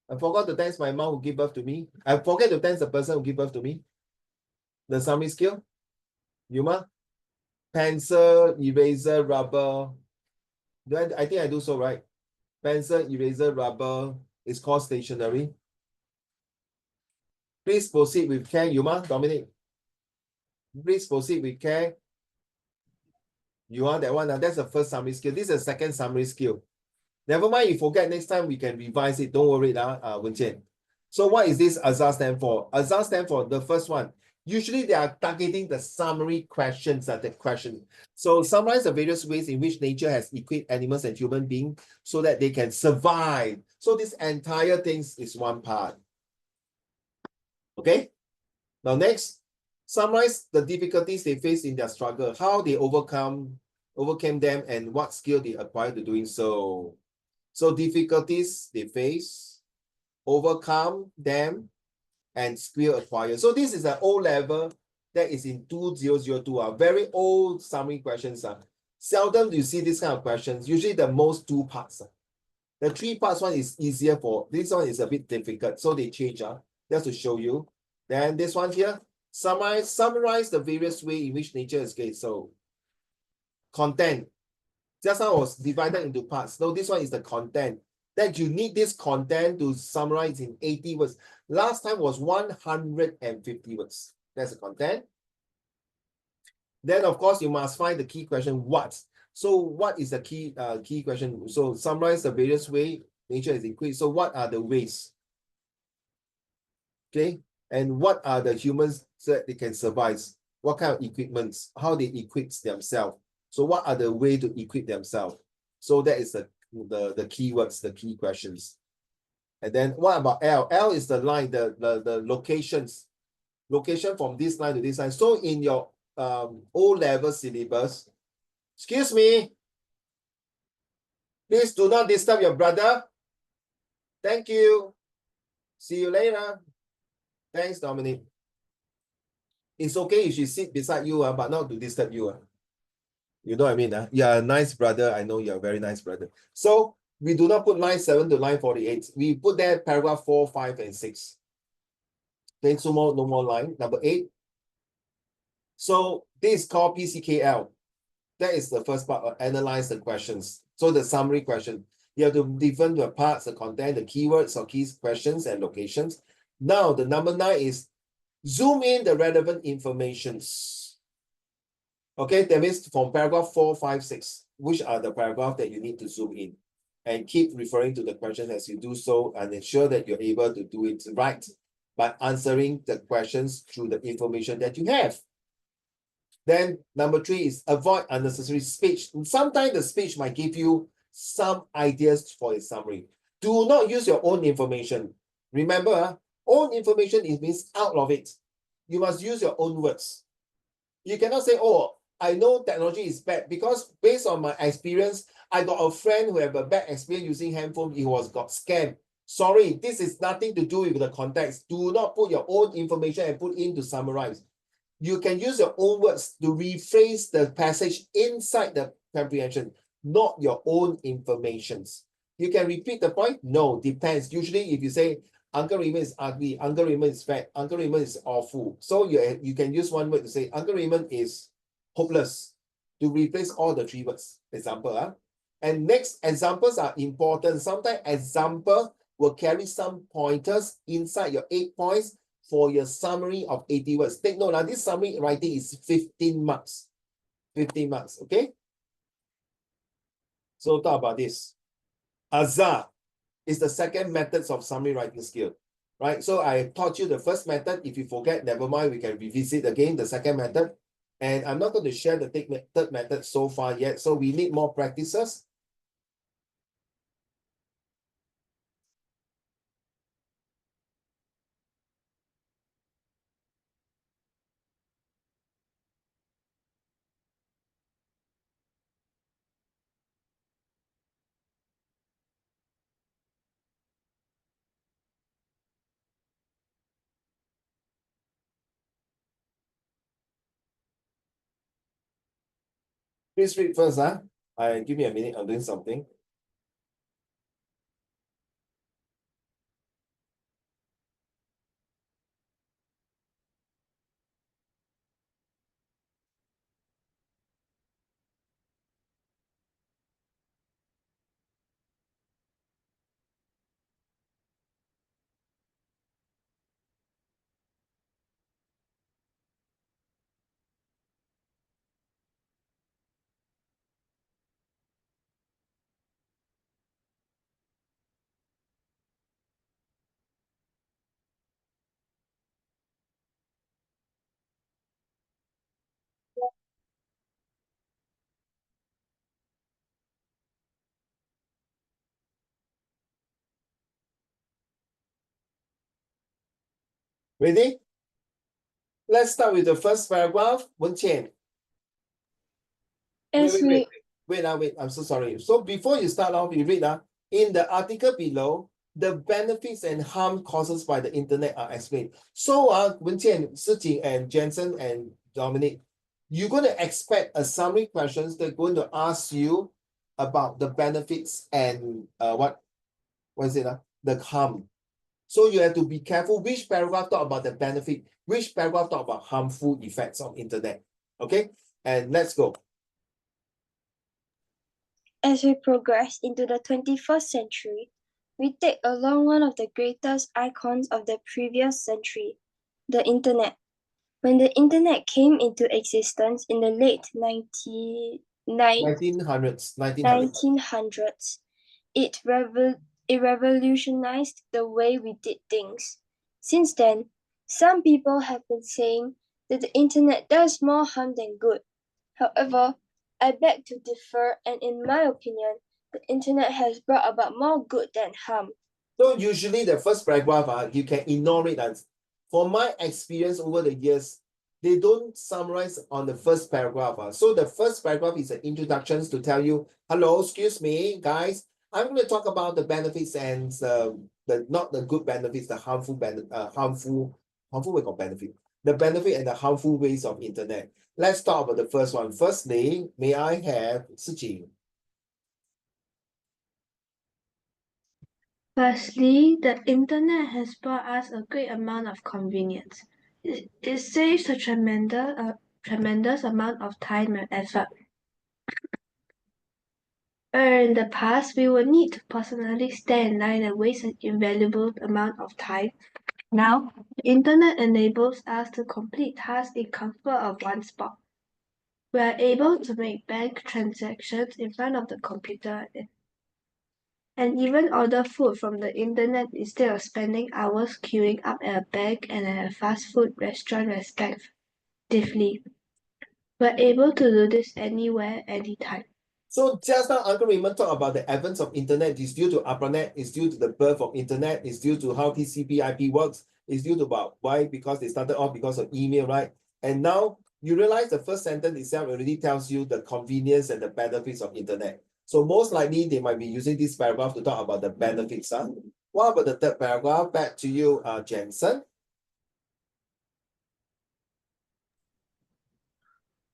I forgot to thank my mom who gave birth to me. I forget to thank the person who gave birth to me. The summary skill. Yuma? Pencil, eraser, rubber. I think I do so, right? Pencil, eraser, rubber is called stationery. Please proceed with care, Yuma, Dominic. Please proceed with care. You want that one? That's the first summary skill. This is the second summary skill. Never mind, you forget, next time we can revise it. Don't worry, Wenqian. So what is this Azar stand for? Azar stand for the first one. Usually they are targeting the summary questions at the question. So summarize the various ways in which nature has equipped animals and human beings so that they can survive. So this entire thing is one part. Okay? Now next, summarize the difficulties they face in their struggle, how they overcame them, and what skill they acquired to doing so. So difficulties they face, overcome them, and skill acquired. So this is an O level that is in 2002. Very old summary questions. Seldom do you see this kind of questions. Usually the most 2 parts. The 3 parts one is easier this one is a bit difficult. So they change just to show you. Then this one here, Summarize the various way in which nature is great. So content. Just now was divided into parts. No, this one is the content. That you need this content to summarize in 80 words. Last time was 150 words. That's the content. Then, of course, you must find the key question, what? So what is the key question? So summarize the various way nature is increased. So what are the ways? Okay. And what are the humans so that they can survive? What kind of equipments? How they equip themselves? So what are the way to equip themselves? So that is the keywords, the key questions. And then what about L? L is the line, the locations. Location from this line to this line. So in your O-level syllabus, excuse me, please do not disturb your brother. Thank you. See you later. Thanks, Dominic. It's okay if she sit beside you, but not to disturb you. You know what I mean? You're a nice brother. I know you're a very nice brother. So we do not put line 7 to line 48. We put there paragraph 4, 5, and 6. Then no more line. Number 8. So this is called PCKL. That is the first part of analyze the questions. So the summary question. You have to different the parts, the content, the keywords or key questions and locations. Now the number 9 is zoom in the relevant informations. Okay, that means from paragraph 4, 5, 6, which are the paragraph that you need to zoom in. And keep referring to the question as you do so and ensure that you're able to do it right by answering the questions through the information that you have. Then number 3 is avoid unnecessary speech. Sometimes the speech might give you some ideas for a summary. Do not use your own information. Remember, own information means out of it. You must use your own words. You cannot say, oh, I know technology is bad because based on my experience, I got a friend who have a bad experience using handphone. He got scammed. Sorry, this is nothing to do with the context. Do not put your own information and put in to summarize. You can use your own words to rephrase the passage inside the comprehension, not your own informations. You can repeat the point? No, depends. Usually if you say, Uncle Raymond is ugly, Uncle Raymond is fat, Uncle Raymond is awful. So you can use one word to say, Uncle Raymond is hopeless, to replace all the 3 words. Example. And next, examples are important. Sometimes example will carry some pointers inside your 8 points for your summary of 80 words. Take note, now this summary writing is 15 marks. 15 marks, okay? So talk about this. Azar is the second method of summary writing skill, right? So I taught you the first method. If you forget, never mind, we can revisit again the second method. And I'm not going to share the third method so far yet. So we need more practices. Please read first. Give me a minute. I'm doing something. Ready? Let's start with the first paragraph. Wenqian. Wait, I'm so sorry. So before you start off, you read in the article below, the benefits and harm caused by the internet are explained. So Wenqian, Siting, and Jensen and Dominic, you're going to expect a summary questions that's going to ask you about the benefits and what is it? The harm. So you have to be careful which paragraph talk about the benefit, which paragraph talk about harmful effects of internet. Okay, and let's go. As we progress into the 21st century, we take along one of the greatest icons of the previous century, the internet. When the internet came into existence in the late 1900s, it revolutionized the way we did things. Since then, some people have been saying that the internet does more harm than good. However, I beg to differ, and in my opinion, the internet has brought about more good than harm. So usually the first paragraph, you can ignore it. And for my experience over the years, they don't summarize on the first paragraph. So the first paragraph is an introduction to tell you, hello, excuse me, guys. I'm going to talk about the benefits and not the good benefits, the harmful benefit, we call benefit. The benefit and the harmful ways of internet. Let's talk about the first one. Firstly, may I have Sijing? Firstly, the internet has brought us a great amount of convenience. It saves a tremendous amount of time and effort. Where in the past, we would need to personally stand in line and waste an invaluable amount of time. Now, the internet enables us to complete tasks in comfort of one spot. We are able to make bank transactions in front of the computer and even order food from the internet instead of spending hours queuing up at a bank and at a fast food restaurant respectively. We're able to do this anywhere, anytime. So just now, Uncle Raymond talked about the advent of internet. Is due to ARPANET, is due to the birth of internet, is due to how TCP/IP works, is due to about why, because they started off because of email, right? And now you realize the first sentence itself already tells you the convenience and the benefits of internet. So most likely they might be using this paragraph to talk about the benefits. What about the third paragraph? Back to you, Jensen.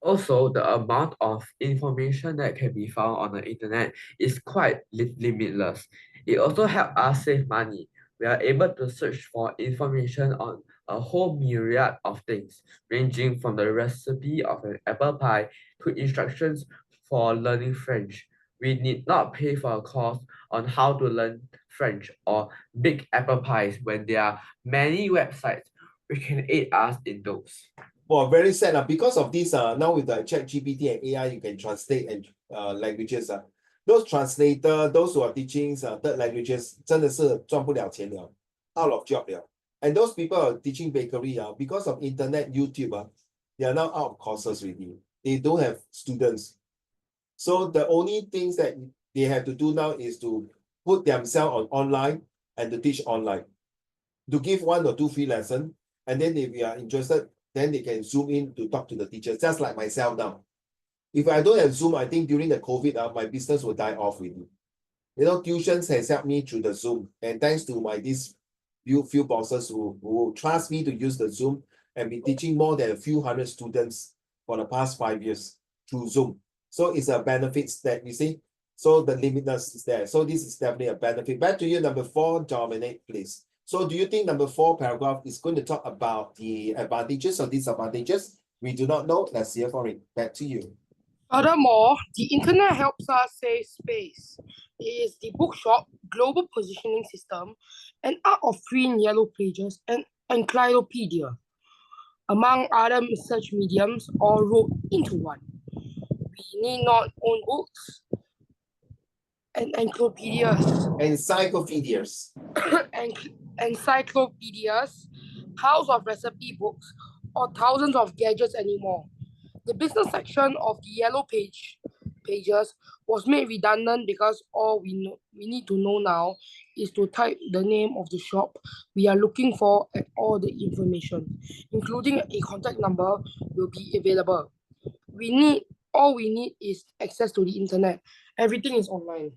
Also, the amount of information that can be found on the internet is quite limitless. It also helps us save money. We are able to search for information on a whole myriad of things, ranging from the recipe of an apple pie to instructions for learning French. We need not pay for a course on how to learn French or bake apple pies when there are many websites which can aid us in those. Well, very sad. Because of this, now with the ChatGPT and AI, you can translate and languages. Those translator, those who are teaching third languages, 真的是赚不了钱了 out of job 了 And those people are teaching bakery, because of internet, YouTube, they are now out of courses already. They don't have students. So the only things that they have to do now is to put themselves on online and to teach online. To give 1 or 2 free lessons. And then if you are interested, then they can Zoom in to talk to the teachers, just like myself now. If I don't have Zoom, I think during the COVID, my business will die off with you. You know, tuitions has helped me through the Zoom. And thanks to these few bosses who trust me to use the Zoom and be teaching more than a few hundred students for the past 5 years through Zoom. So it's a benefits that you see. So the limitness is there. So this is definitely a benefit. Back to you, number 4, Dominic, please. So do you think number 4 paragraph is going to talk about the advantages or disadvantages? We do not know. Let's hear from it. Back to you. Furthermore, the internet helps us save space. It is the bookshop, global positioning system, and Art of Free and Yellow Pages and Encyclopedia, among other search mediums, all rolled into one. We need not own books and encyclopedias. Encyclopedias, piles of recipe books, or thousands of gadgets anymore. The business section of the yellow pages was made redundant because all we need to know now is to type the name of the shop we are looking for, and all the information, including a contact number, will be available. All we need is access to the internet. Everything is online.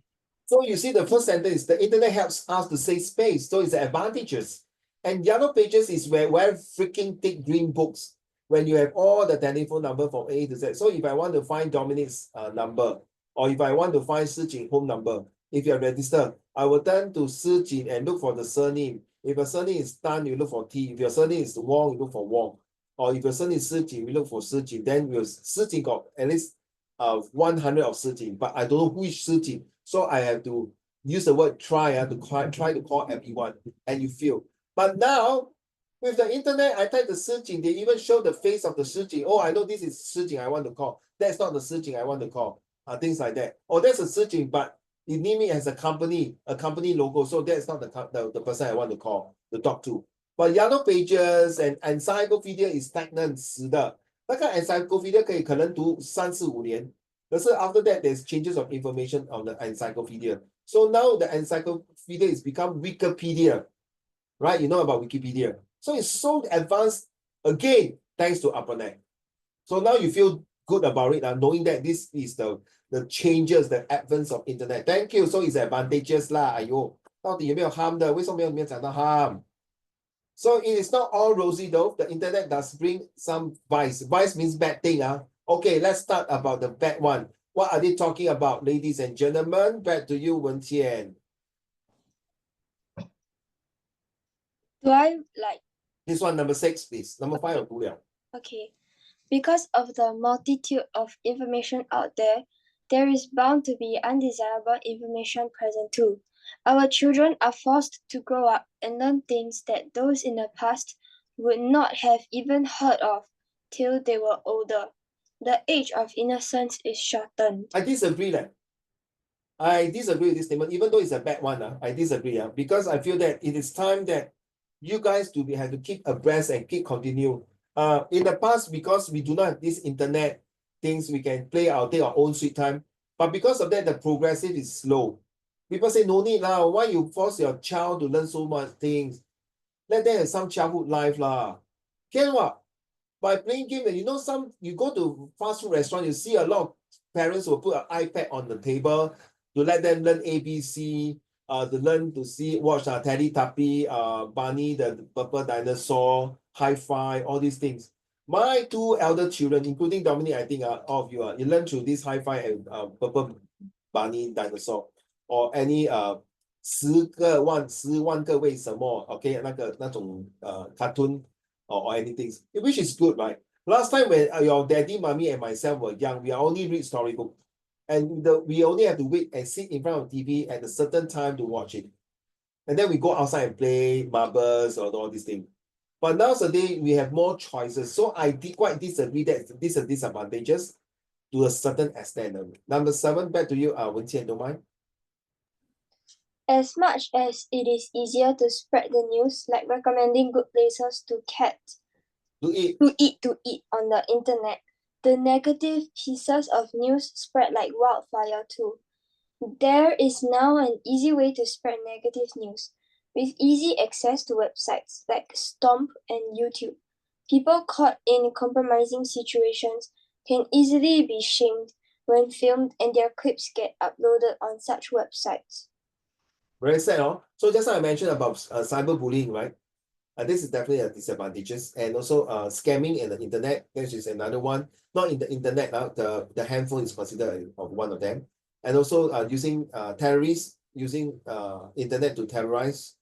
So you see the first sentence, the internet helps us to save space. So it's the advantages. And yellow pages is where freaking thick green books, when you have all the telephone number from A to Z. So if I want to find Dominic's number, or if I want to find Sijing home number, if you are registered, I will turn to Sijing and look for the surname. If your surname is Tan, you look for T. If your surname is Wong, you look for Wong. Or if your surname is Sijin, you look for Sijin. Then your Sijin got at least 100 of Sijin, but I don't know which Sijin. So I have to use the word try to call everyone, and you feel. But now, with the internet, I type the Sijin, they even show the face of the Sijin. Oh, I know this is Sijin I want to call. That's not the Sijin I want to call. Things like that. Or that's a Sijin, but it name it as a company logo. So that's not the person I want to call, to talk to. But Yellow Pages and Encyclopedia is stagnant 死的。那个 Encyclopedia 可能读3、4、5年。可是 after that, there's changes of information on the Encyclopedia. So now the Encyclopedia is become Wikipedia. Right? You know about Wikipedia. So it's so advanced again, thanks to ARPANET. So now you feel good about it, knowing that this is the changes, the advance of internet. Thank you. So it's advantages lah. 哎呦，到底有没有 harm 的？为什么没有讲到 harm？ So it is not all rosy though. The internet does bring some vice. Vice means bad thing. Okay, let's start about the bad one. What are they talking about, ladies and gentlemen? Back to you, Wen Tian. Do I like? This one, number 6, please. Number 5 or 2. Okay. Because of the multitude of information out there, there is bound to be undesirable information present too. Our children are forced to grow up and learn things that those in the past would not have even heard of till they were older. The age of innocence is shortened. I disagree. I disagree with this statement, even though it's a bad one. I disagree because I feel that it is time that you guys have to keep abreast and keep continue. In the past, because we do not have this internet things, we can take our own sweet time. But because of that, the progressive is slow. People say, no need lah. Why you force your child to learn so much things? Let them have some childhood life lah. Can what? By playing game, you go to fast food restaurant, you see a lot of parents will put an iPad on the table to let them learn ABC, to learn to watch Teletubby, Barney the Purple Dinosaur, Hi-Fi, all these things. My 2 elder children, including Dominic, I think all of you, you learn through this Hi-Fi and Purple Barney Dinosaur, or any 10万个为什么 okay 那种cartoon or anything, which is good, right? Last time when your daddy, mommy, and myself were young, we only read storybook. And we only have to wait and sit in front of TV at a certain time to watch it. And then we go outside and play marbles or all these things. But nowadays, we have more choices. So I quite disagree that these are disadvantages to a certain extent. Number 7, back to you, Wen Qian, don't mind. As much as it is easier to spread the news, like recommending good places to eat on the internet, the negative pieces of news spread like wildfire too. There is now an easy way to spread negative news. With easy access to websites like Stomp and YouTube, people caught in compromising situations can easily be shamed when filmed and their clips get uploaded on such websites. Very sad, huh? So just like I mentioned about cyberbullying, right? This is definitely a disadvantages, and also scamming in the internet. This is another one. Not in the internet, the handphone is considered one of them, and also using terrorists using internet to terrorize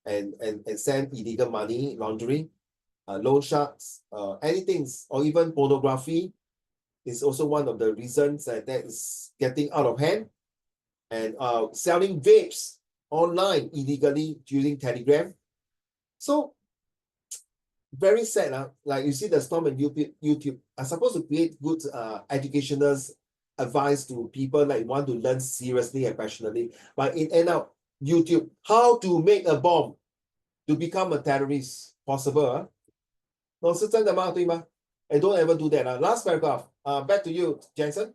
and send illegal money laundering, loan sharks, anything, or even pornography is also one of the reasons that is getting out of hand, and selling vapes online illegally using Telegram. So very sad. Like you see the Storm and YouTube are supposed to create good educational advice to people that want to learn seriously and passionately. But it end up YouTube, how to make a bomb to become a terrorist. Possible? No, 是真的吗？对吗？ And don't ever do that. Last paragraph. Back to you, Jensen.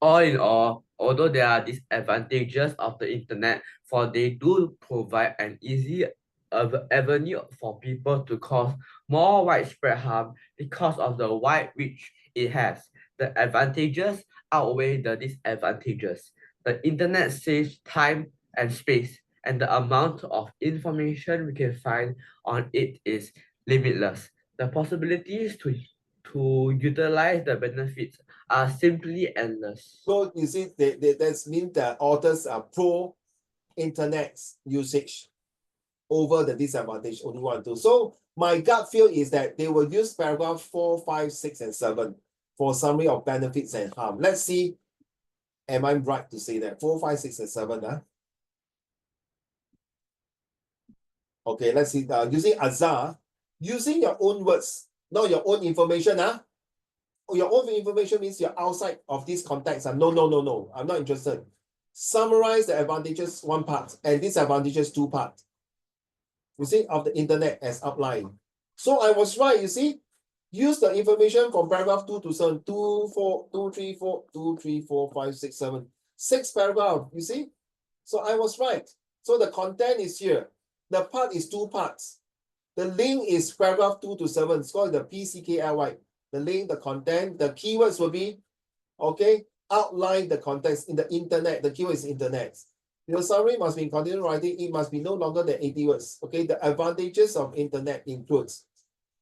All in all, although there are disadvantages of the internet, for they do provide an easy avenue for people to cause more widespread harm because of the wide reach it has. The advantages outweigh the disadvantages. The internet saves time and space, and the amount of information we can find on it is limitless. The possibilities to to utilize the benefits are simply endless. So you see, that means the authors are pro internet usage over the disadvantage only one, two. So my gut feel is that they will use paragraph 4, 5, 6, and 7 for summary of benefits and harm. Let's see, am I right to say that? 4, 5, 6, and 7, huh? Okay, let's see. Using Azar, using your own words, not your own information, huh? Your own information means you're outside of this context. No, no, no, no. I'm not interested. Summarize the advantages, one part, and disadvantages, two part. You see, of the internet as outlined. So I was right, you see. Use the information from paragraph 2 to 7, 2, 4, 2, 3, 4, 2, 3, 4, 5, 6, 7. 6 paragraph, you see? So I was right. So the content is here. The part is two parts. The link is paragraph 2 to 7. It's called the PCKLY. The link, the content, the keywords will be, okay, outline the context in the internet. The keyword is internet. Your summary must be in continuous writing. It must be no longer than 80 words. Okay, the advantages of internet includes.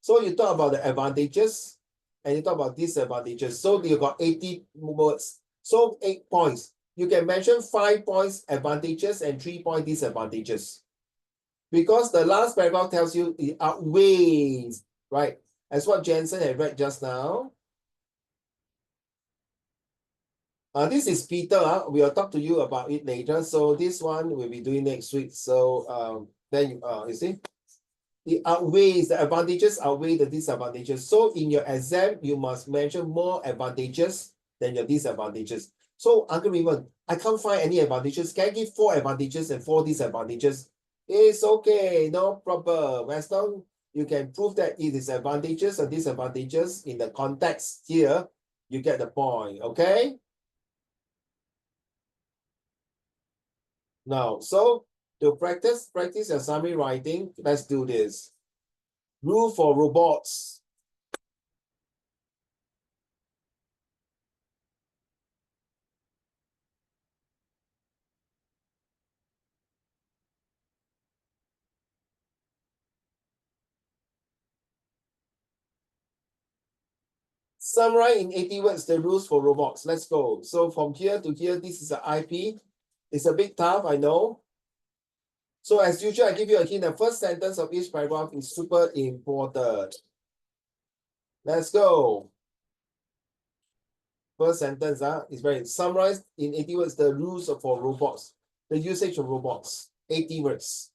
So you talk about the advantages and you talk about disadvantages. So you got 80 words. So 8 points. You can mention 5 points advantages and 3 point disadvantages. Because the last paragraph tells you it outweighs, right? As what Jensen had read just now. This is Peter. We'll talk to you about it later. So this one we'll be doing next week. So then you see, it outweighs, the advantages outweigh the disadvantages. So in your exam, you must mention more advantages than your disadvantages. So Uncle Raymond, I can't find any advantages. Can I give 4 advantages and 4 disadvantages? It's okay, no problem. As long you can prove that it is advantages or disadvantages in the context here, you get the point, okay? Now, so to practice your summary writing, let's do this. Rule for robots. Summarize in 80 words the rules for robots. Let's go. So from here to here, this is the IP. It's a bit tough, I know. So as usual, I give you a hint. The first sentence of each paragraph is super important. Let's go. First sentence is very summarized in 80 words the rules for robots, the usage of robots. 80 words.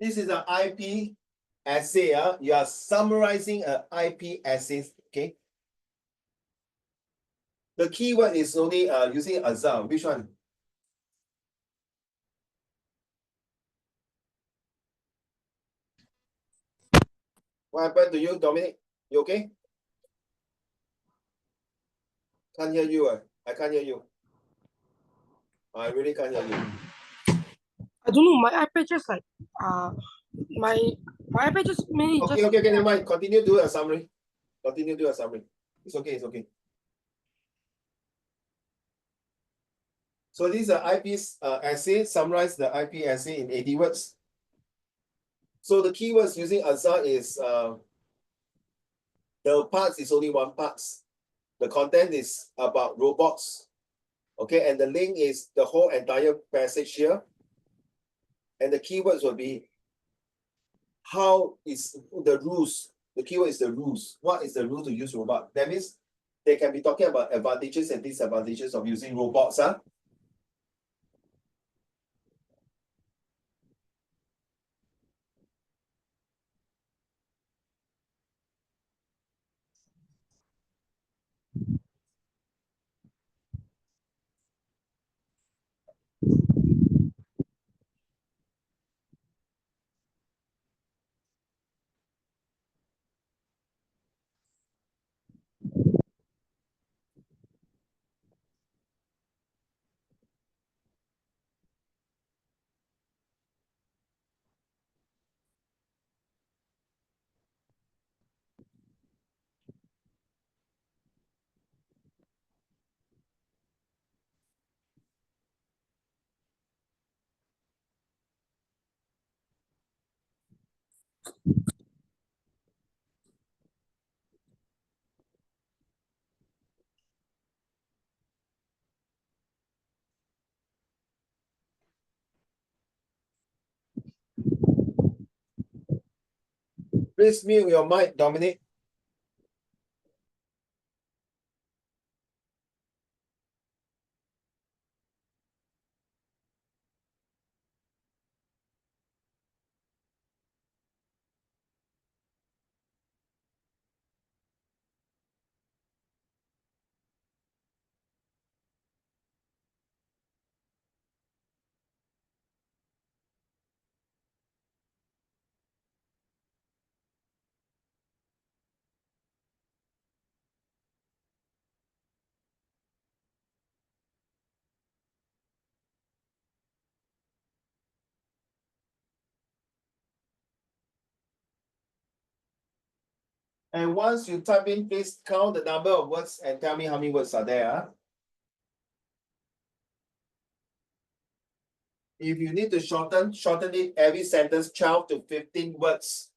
This is an IP essay. You are summarizing an IP essay. Okay. The keyword is only using Azam. Which one? What happened to you, Dominic? You okay? Can't hear you. I can't hear you. I really can't hear you. I don't know. My iPad just like my iPad just mainly Okay, okay, never mind. Continue to do a summary. Continue to do a summary. It's okay, it's okay. So these are IP's essay. Summarize the IP essay in 80 words. So the keywords using Azar is the parts is only one part. The content is about robots. Okay, and the link is the whole entire passage here. And the keywords will be how is the rules. The keyword is the rules. What is the rule to use robot? That means they can be talking about advantages and disadvantages of using robots. Please mute your mic, Dominic. And once you type in, please count the number of words and tell me how many words are there. If you need to shorten it every sentence 12 to 15 words.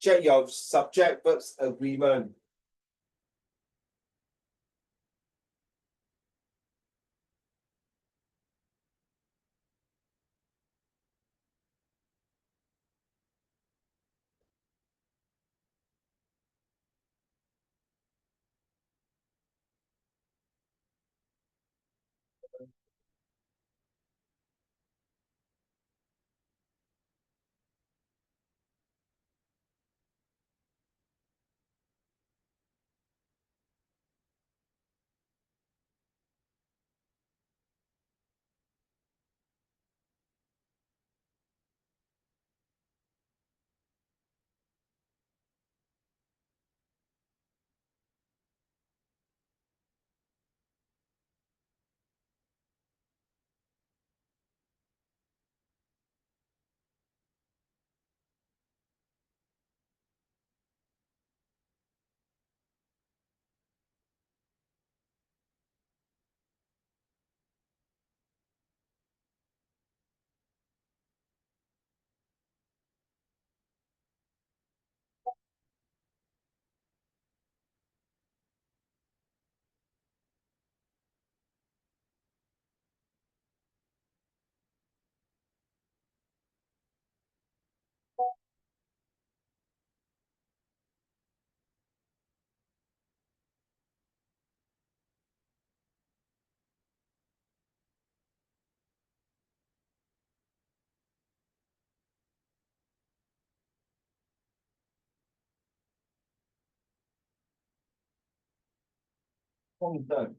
Check your subject verbs agreement. Done.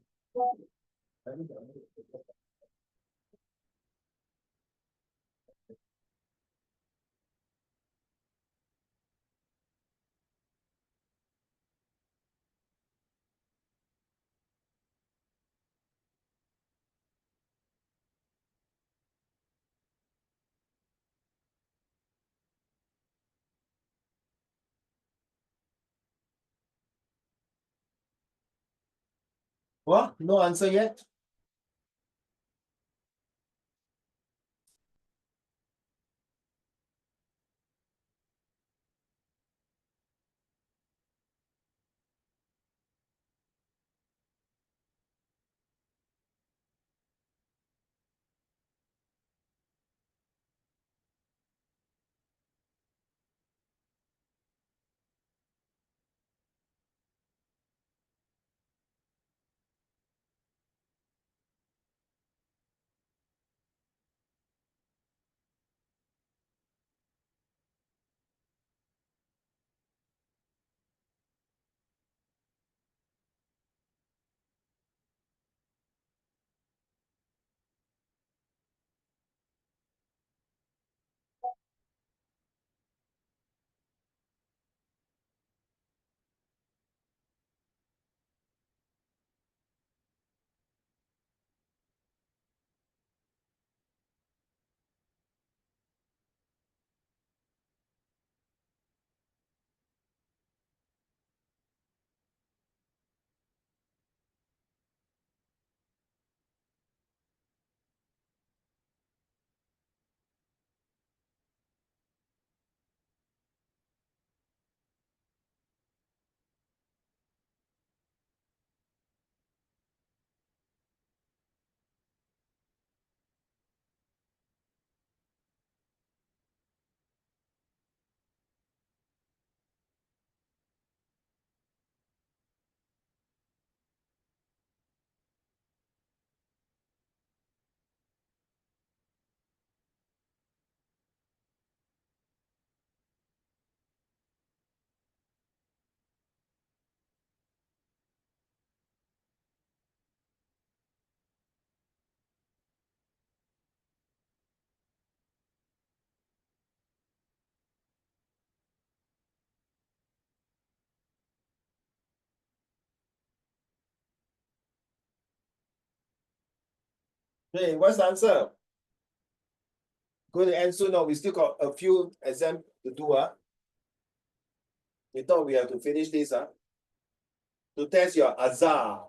What? No answer yet? Hey, what's the answer? Going to end soon. No, we still got a few exams to do. We thought we have to finish this to test your azar.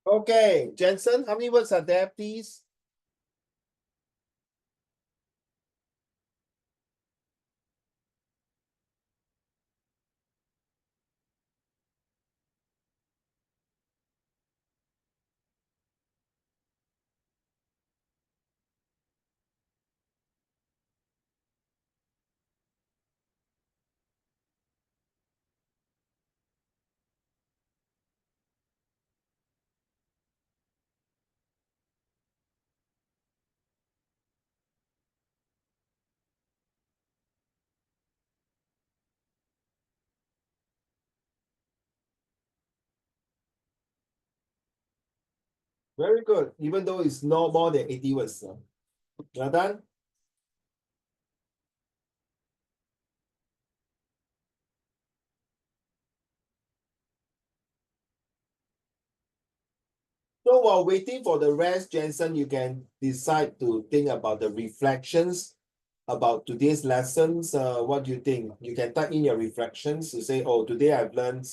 Okay, Jensen, how many words are there, please? Very good, even though it's no more than 80 words. You're done? So while waiting for the rest, Jensen, you can decide to think about the reflections about today's lessons. What do you think? You can type in your reflections to say, oh, today I've learned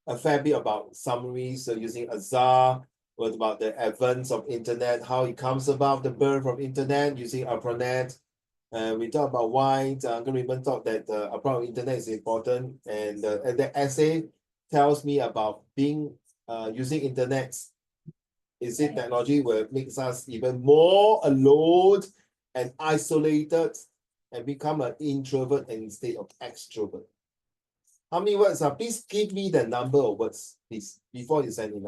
a fair bit about summaries using Azar, what about the advance of internet, how it comes about, the birth of internet using ARPANET. We talk about why Goodman thought that about internet is important, and the essay tells me about being using internet. Is it technology will makes us even more alone and isolated and become an introvert instead of extrovert? How many words are? Please give me the number of words, please, before you send in.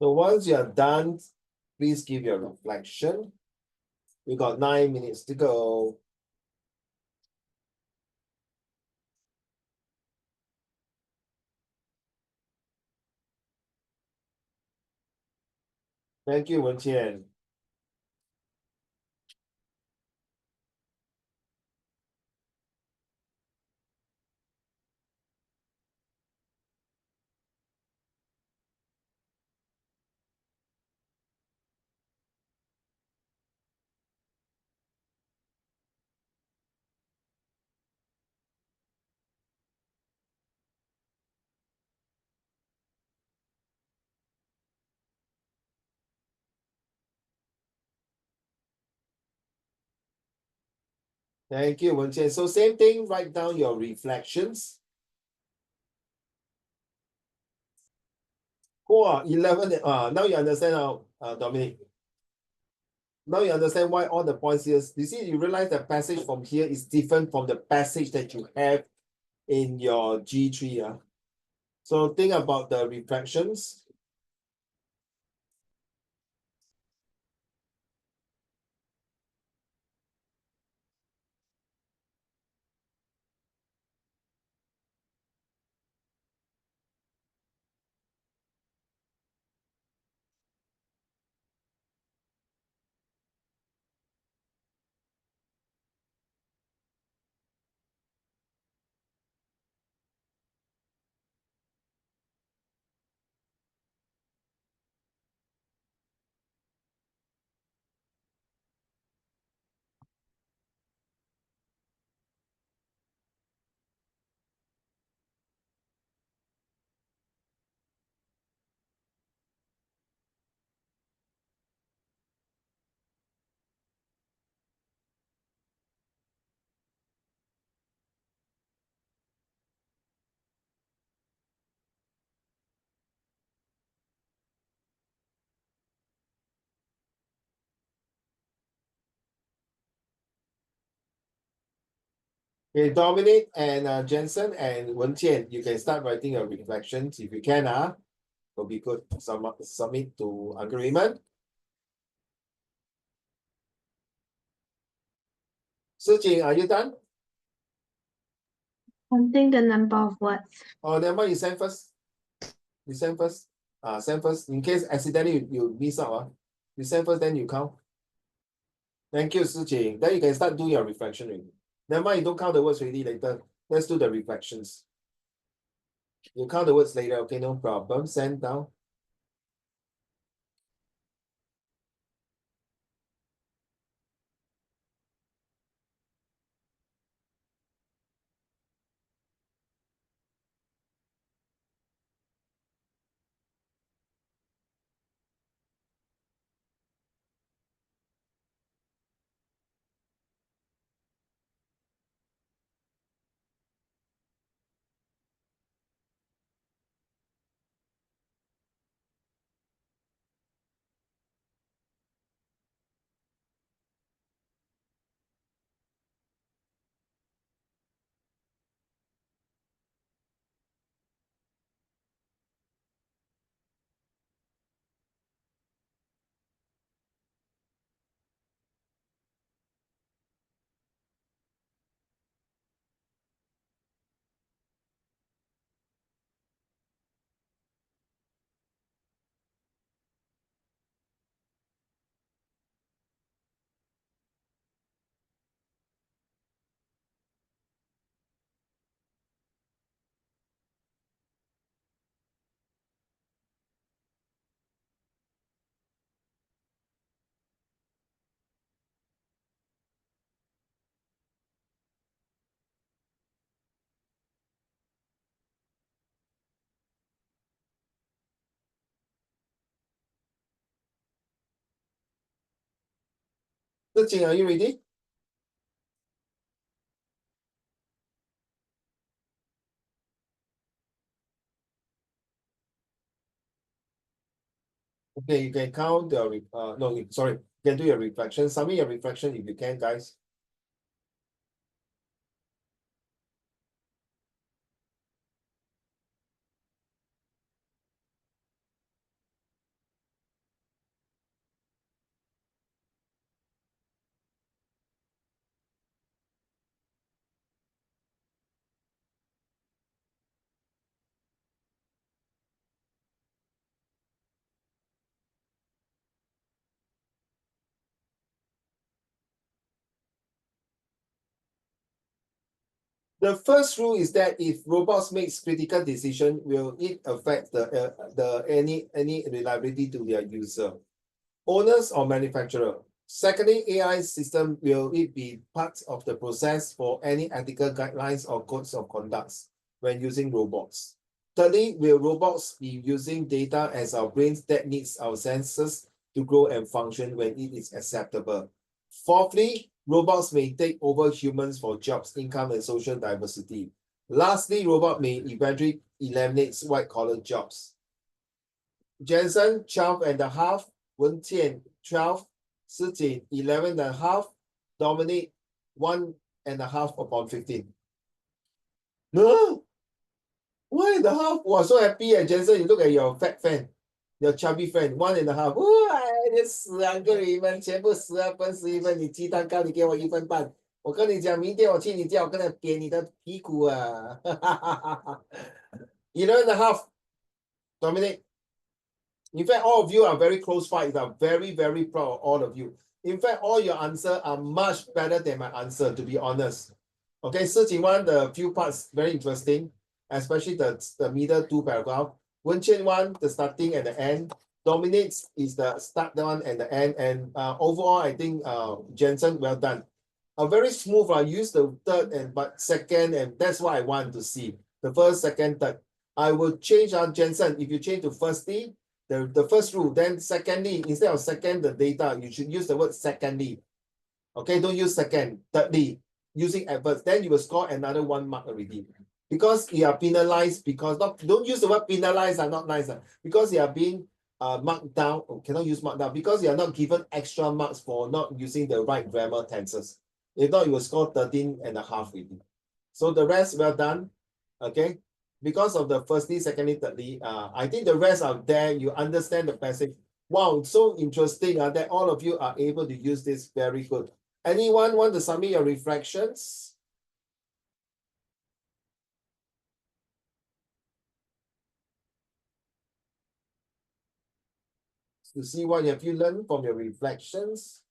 So once you are done, please give your reflection. We got 9 minutes to go. Thank you, Wenqian. Thank you, Wenqian. So same thing, write down your reflections. Cool, 11, now you understand how, Dominic. Now you understand why all the points here, you see, you realize the passage from here is different from the passage that you have in your G3. So think about the reflections. Okay, Dominic and Jensen and Wenqian, you can start writing your reflections if you can. Will be good. Submit to agreement. Sijing, are you done? Counting the number of words. Oh, never mind, you send first. You send first. Send first. In case accidentally you miss out. You send first, then you count. Thank you, Sijing. Then you can start doing your reflection already. Never mind, you don't count the words already later. Let's do the reflections. You count the words later, okay, no problem. Send down. Sijing, are you ready? Okay, you can count the no, sorry, you can do your reflection. Submit your reflection if you can, guys. The first rule is that if robots makes critical decision, will it affect any reliability to their user, owners or manufacturer? Secondly, AI system, will it be part of the process for any ethical guidelines or codes of conduct when using robots? Thirdly, will robots be using data as our brains that needs our senses to grow and function when it is acceptable? Fourthly, robots may take over humans for jobs, income, and social diversity. Lastly, robot may eventually eliminate white-collar jobs. Jensen, 12.5, Wen-Tian, 12, Sijin, 11.5, Dominic, 1.5 upon 15. No, 1.5. Wow, so happy. Jensen, you look at your fat friend, your chubby friend, 1.5.哇，你12个你们全部12分11分，你鸡蛋糕你给我1分半。我跟你讲，明天我去你家，我跟他扁你的屁股啊！11.5, Dominic. In fact, all of you are very close fights. I'm very, very proud of all of you. In fact, all your answers are much better than my answer, to be honest. Okay, Sijin one, the few parts very interesting, especially the middle two paragraph. Wen-Qian one, the starting and the end. Dominates is the start one and the end. And overall, I think Jensen, well done. Very smooth. I use the third and but second, and that's what I want to see. The first, second, third. I will change on Jensen. If you change to firstly, the first rule, then secondly, instead of second the data, you should use the word secondly. Okay, don't use second. Thirdly, using adverbs, then you will score another 1 mark already. Because you are penalized, because don't use the word penalized, are not nice. Because you are being marked down, cannot use marked down, because you are not given extra marks for not using the right grammar tenses. If not, you will score 13.5 already. So the rest, well done. Okay. Because of the firstly, secondly, thirdly, I think the rest are there. You understand the passage. Wow, it's so interesting that all of you are able to use this. Very good. Anyone want to submit your reflections? To see what have you learned from your reflections?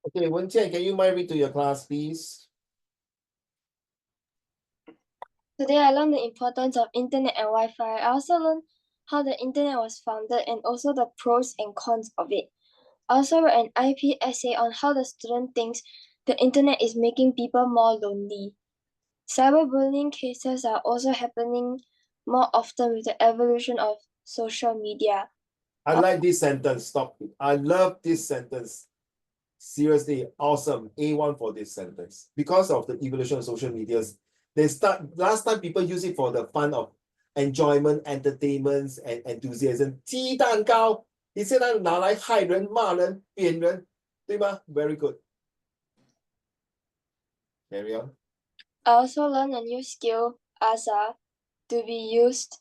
Okay, Wen-Tian, can you mind read to your class, please? Today I learned the importance of internet and Wi-Fi. I also learned how the internet was founded and also the pros and cons of it. I also wrote an IP essay on how the student thinks the internet is making people more lonely. Cyberbullying cases are also happening more often with the evolution of social media. I like this sentence. Stop. I love this sentence. Seriously, awesome. A1 for this sentence. Because of the evolution of social medias, last time people use it for the fun of enjoyment, entertainment, and enthusiasm. 鸡蛋糕，你现在拿来害人、骂人、贬人，对吗？ Very good. Carry on. I also learned a new skill, ASA, to be used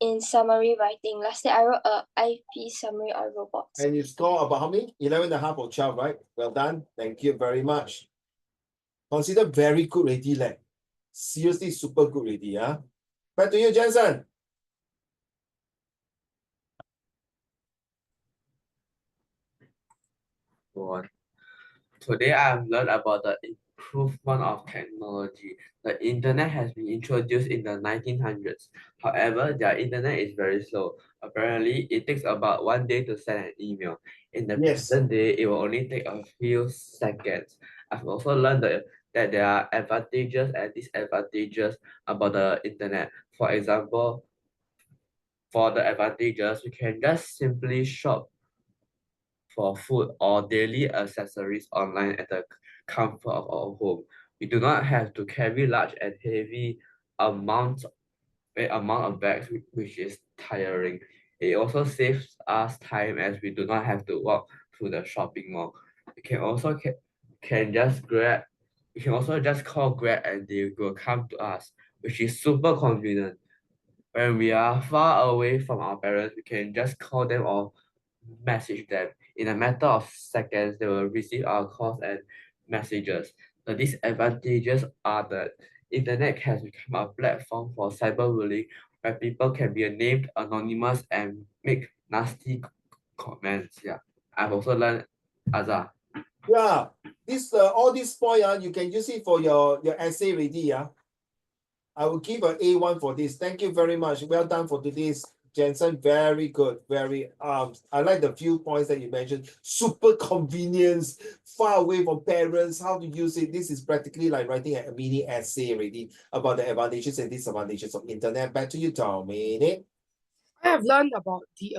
in summary writing. Lastly, I wrote a IP summary on robots. And you score about how many? 11.5 or 12, right? Well done. Thank you very much. Consider very good already, leh. Seriously, super good already, yeah? Back to you, Jensen. Today I've learned about the improvement of technology. The internet has been introduced in the 1900s. However, their internet is very slow. Apparently, it takes about 1 day to send an email. In the present day, it will only take a few seconds. I've also learned that there are advantages and disadvantages about the internet. For example, for the advantages, we can just simply shop for food or daily accessories online at the comfort of our home. We do not have to carry large and heavy amounts amount of bags, which is tiring. It also saves us time as we do not have to walk to the shopping mall. We can also can just grab. We can also just call Grab and they will come to us, which is super convenient. When we are far away from our parents, we can just call them or message them. In a matter of seconds, they will receive our calls and messages. The disadvantages are that Internet has become a platform for cyberbullying where people can be named anonymous and make nasty comments. Yeah, I've also learned Azar. Yeah, this all this point, you can use it for your essay already. Yeah. I will give an A1 for this. Thank you very much. Well done for today's Jensen. Very good. Very I like the few points that you mentioned. Super convenience, far away from parents, how to use it. This is practically like writing a mini essay already about the advantages and disadvantages of internet. Back to you, Dominic. I have learned about the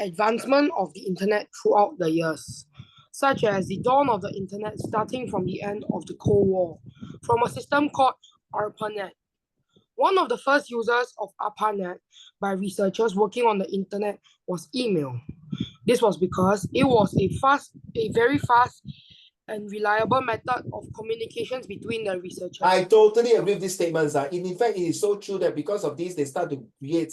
advancement of the internet throughout the years, such as the dawn of the internet starting from the end of the Cold War, from a system called ARPANET. One of the first users of ARPANET by researchers working on the internet was email. This was because it was a very fast and reliable method of communications between the researchers. I totally agree with these statements. In fact, it is so true that because of this, they start to create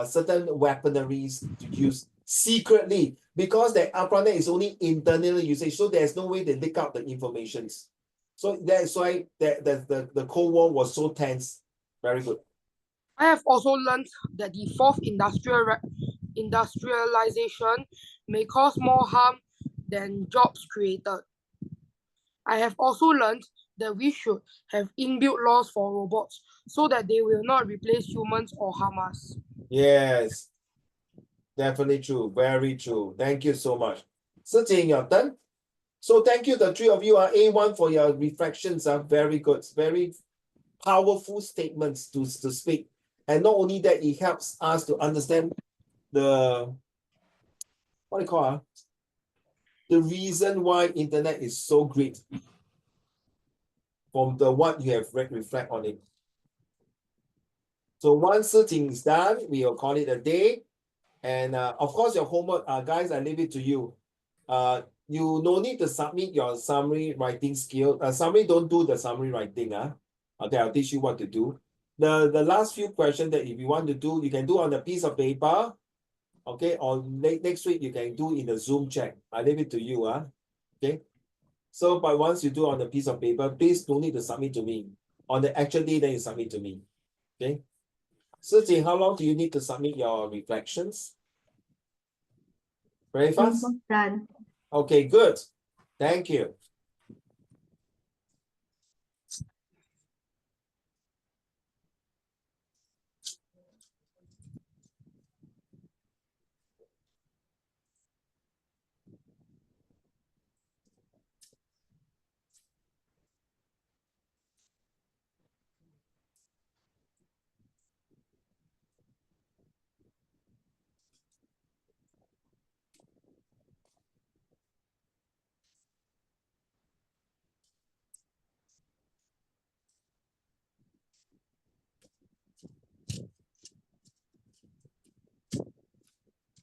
certain weaponaries to use secretly because the ARPANET is only internally usage, so there's no way they leak out the informations. So that's why the Cold War was so tense. Very good. I have also learned that the fourth industrialization may cause more harm than jobs created. I have also learned that we should have inbuilt laws for robots so that they will not replace humans or harm us. Yes, definitely true. Very true. Thank you so much. Sijing, your turn. So thank you, the three of you are A1 for your reflections. Are very good. Very powerful statements to speak. And not only that, it helps us to understand the, what do you call the reason why internet is so great from the what you have read, reflect on it. So once Sijing is done, we will call it a day. And of course, your homework, guys, I leave it to you. You no need to submit your summary writing skill. Summary, don't do the summary writing. Okay, I'll teach you what to do. The last few questions that if you want to do, you can do on a piece of paper. Okay, or next week you can do in the Zoom chat. I leave it to you. Okay. So, but once you do on a piece of paper, please don't need to submit to me. On the actual day, then you submit to me. Okay. Sijing, how long do you need to submit your reflections? Very fast? Done. Okay, good. Thank you.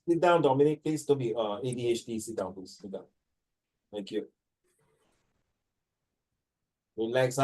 Sit down, Dominic. Please don't be ADHD. Sit down, please. Sit down. Thank you. Relax,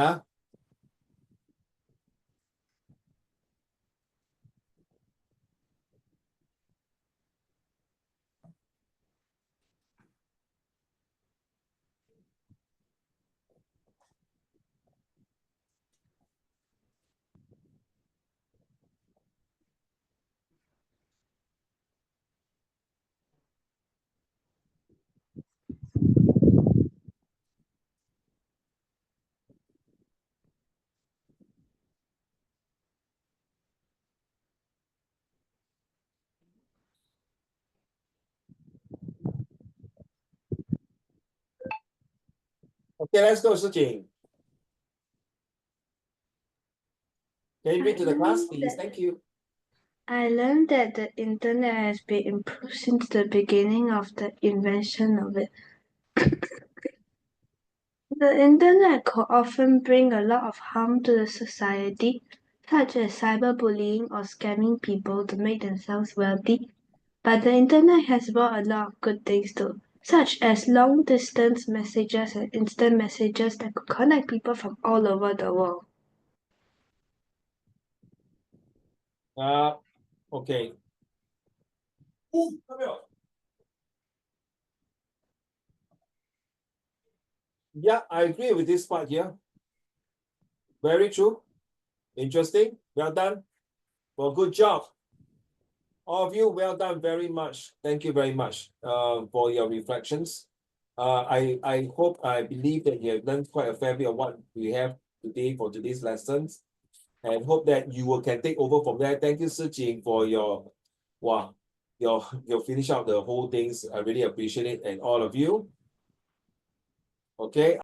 Okay, let's go, Sijing. Can you read to the class, please? Thank you. I learned that the internet has been improved since the beginning of the invention of it. The internet could often bring a lot of harm to the society, such as cyberbullying or scamming people to make themselves wealthy. But the internet has brought a lot of good things too, such as long distance messages and instant messages that could connect people from all over the world. Okay. Ooh, come here. Yeah, I agree with this part here. Very true. Interesting. Well done. Well, good job. All of you, well done very much. Thank you very much for your reflections. I hope, I believe that you have learned quite a fair bit of what we have today for today's lessons, and hope that you can take over from there. Thank you, Si Jing, for your, wow, your finish out the whole things. I really appreciate it, and all of you. Okay.